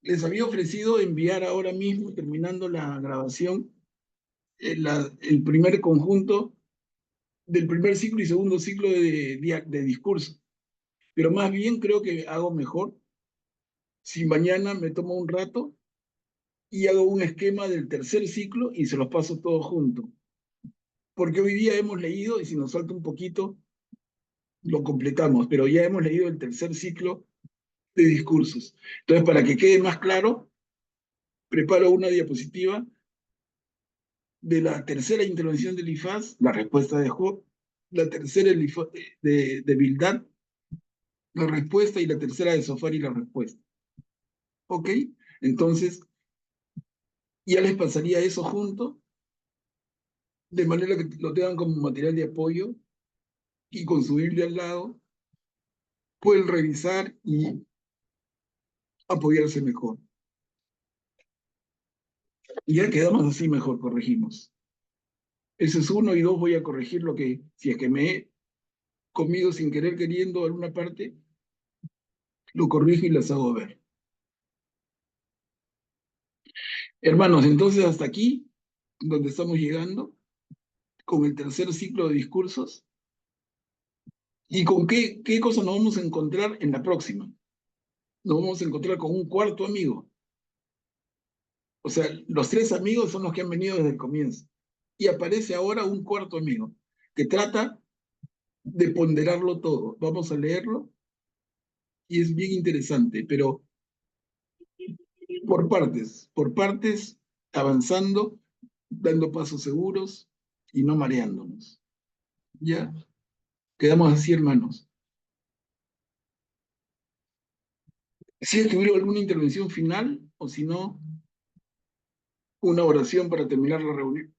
[SPEAKER 1] les había ofrecido enviar ahora mismo, terminando la grabación, el primer conjunto del primer ciclo y segundo ciclo de discurso. Pero más bien creo que hago mejor si mañana me tomo un rato y hago un esquema del tercer ciclo y se los paso todos juntos. Porque hoy día hemos leído, y si nos falta un poquito, lo completamos, pero ya hemos leído el tercer ciclo de discursos. Entonces, para que quede más claro, preparo una diapositiva de la tercera intervención del IFAS, la respuesta de Job, la tercera de Bildad, la respuesta, y la tercera de Sofar y la respuesta. ¿Ok? Entonces, ya les pasaría eso junto, de manera que lo tengan como material de apoyo y con su Biblia al lado, pueden revisar y apoyarse mejor. Y ya quedamos así mejor, corregimos. Ese es 1, y 2, voy a corregir lo que, si es que me he comido sin querer queriendo alguna parte, lo corrijo y las hago ver. Hermanos, entonces hasta aquí, donde estamos llegando, con el tercer ciclo de discursos, y con qué cosa nos vamos a encontrar en la próxima. Nos vamos a encontrar con un cuarto amigo. O sea, los 3 amigos son los que han venido desde el comienzo. Y aparece ahora un cuarto amigo, que trata de ponderarlo todo. Vamos a leerlo, y es bien interesante, pero por partes, avanzando, dando pasos seguros y no mareándonos. ¿Ya? Quedamos así, hermanos. Si tuviera alguna intervención final, o si no, una oración para terminar la reunión.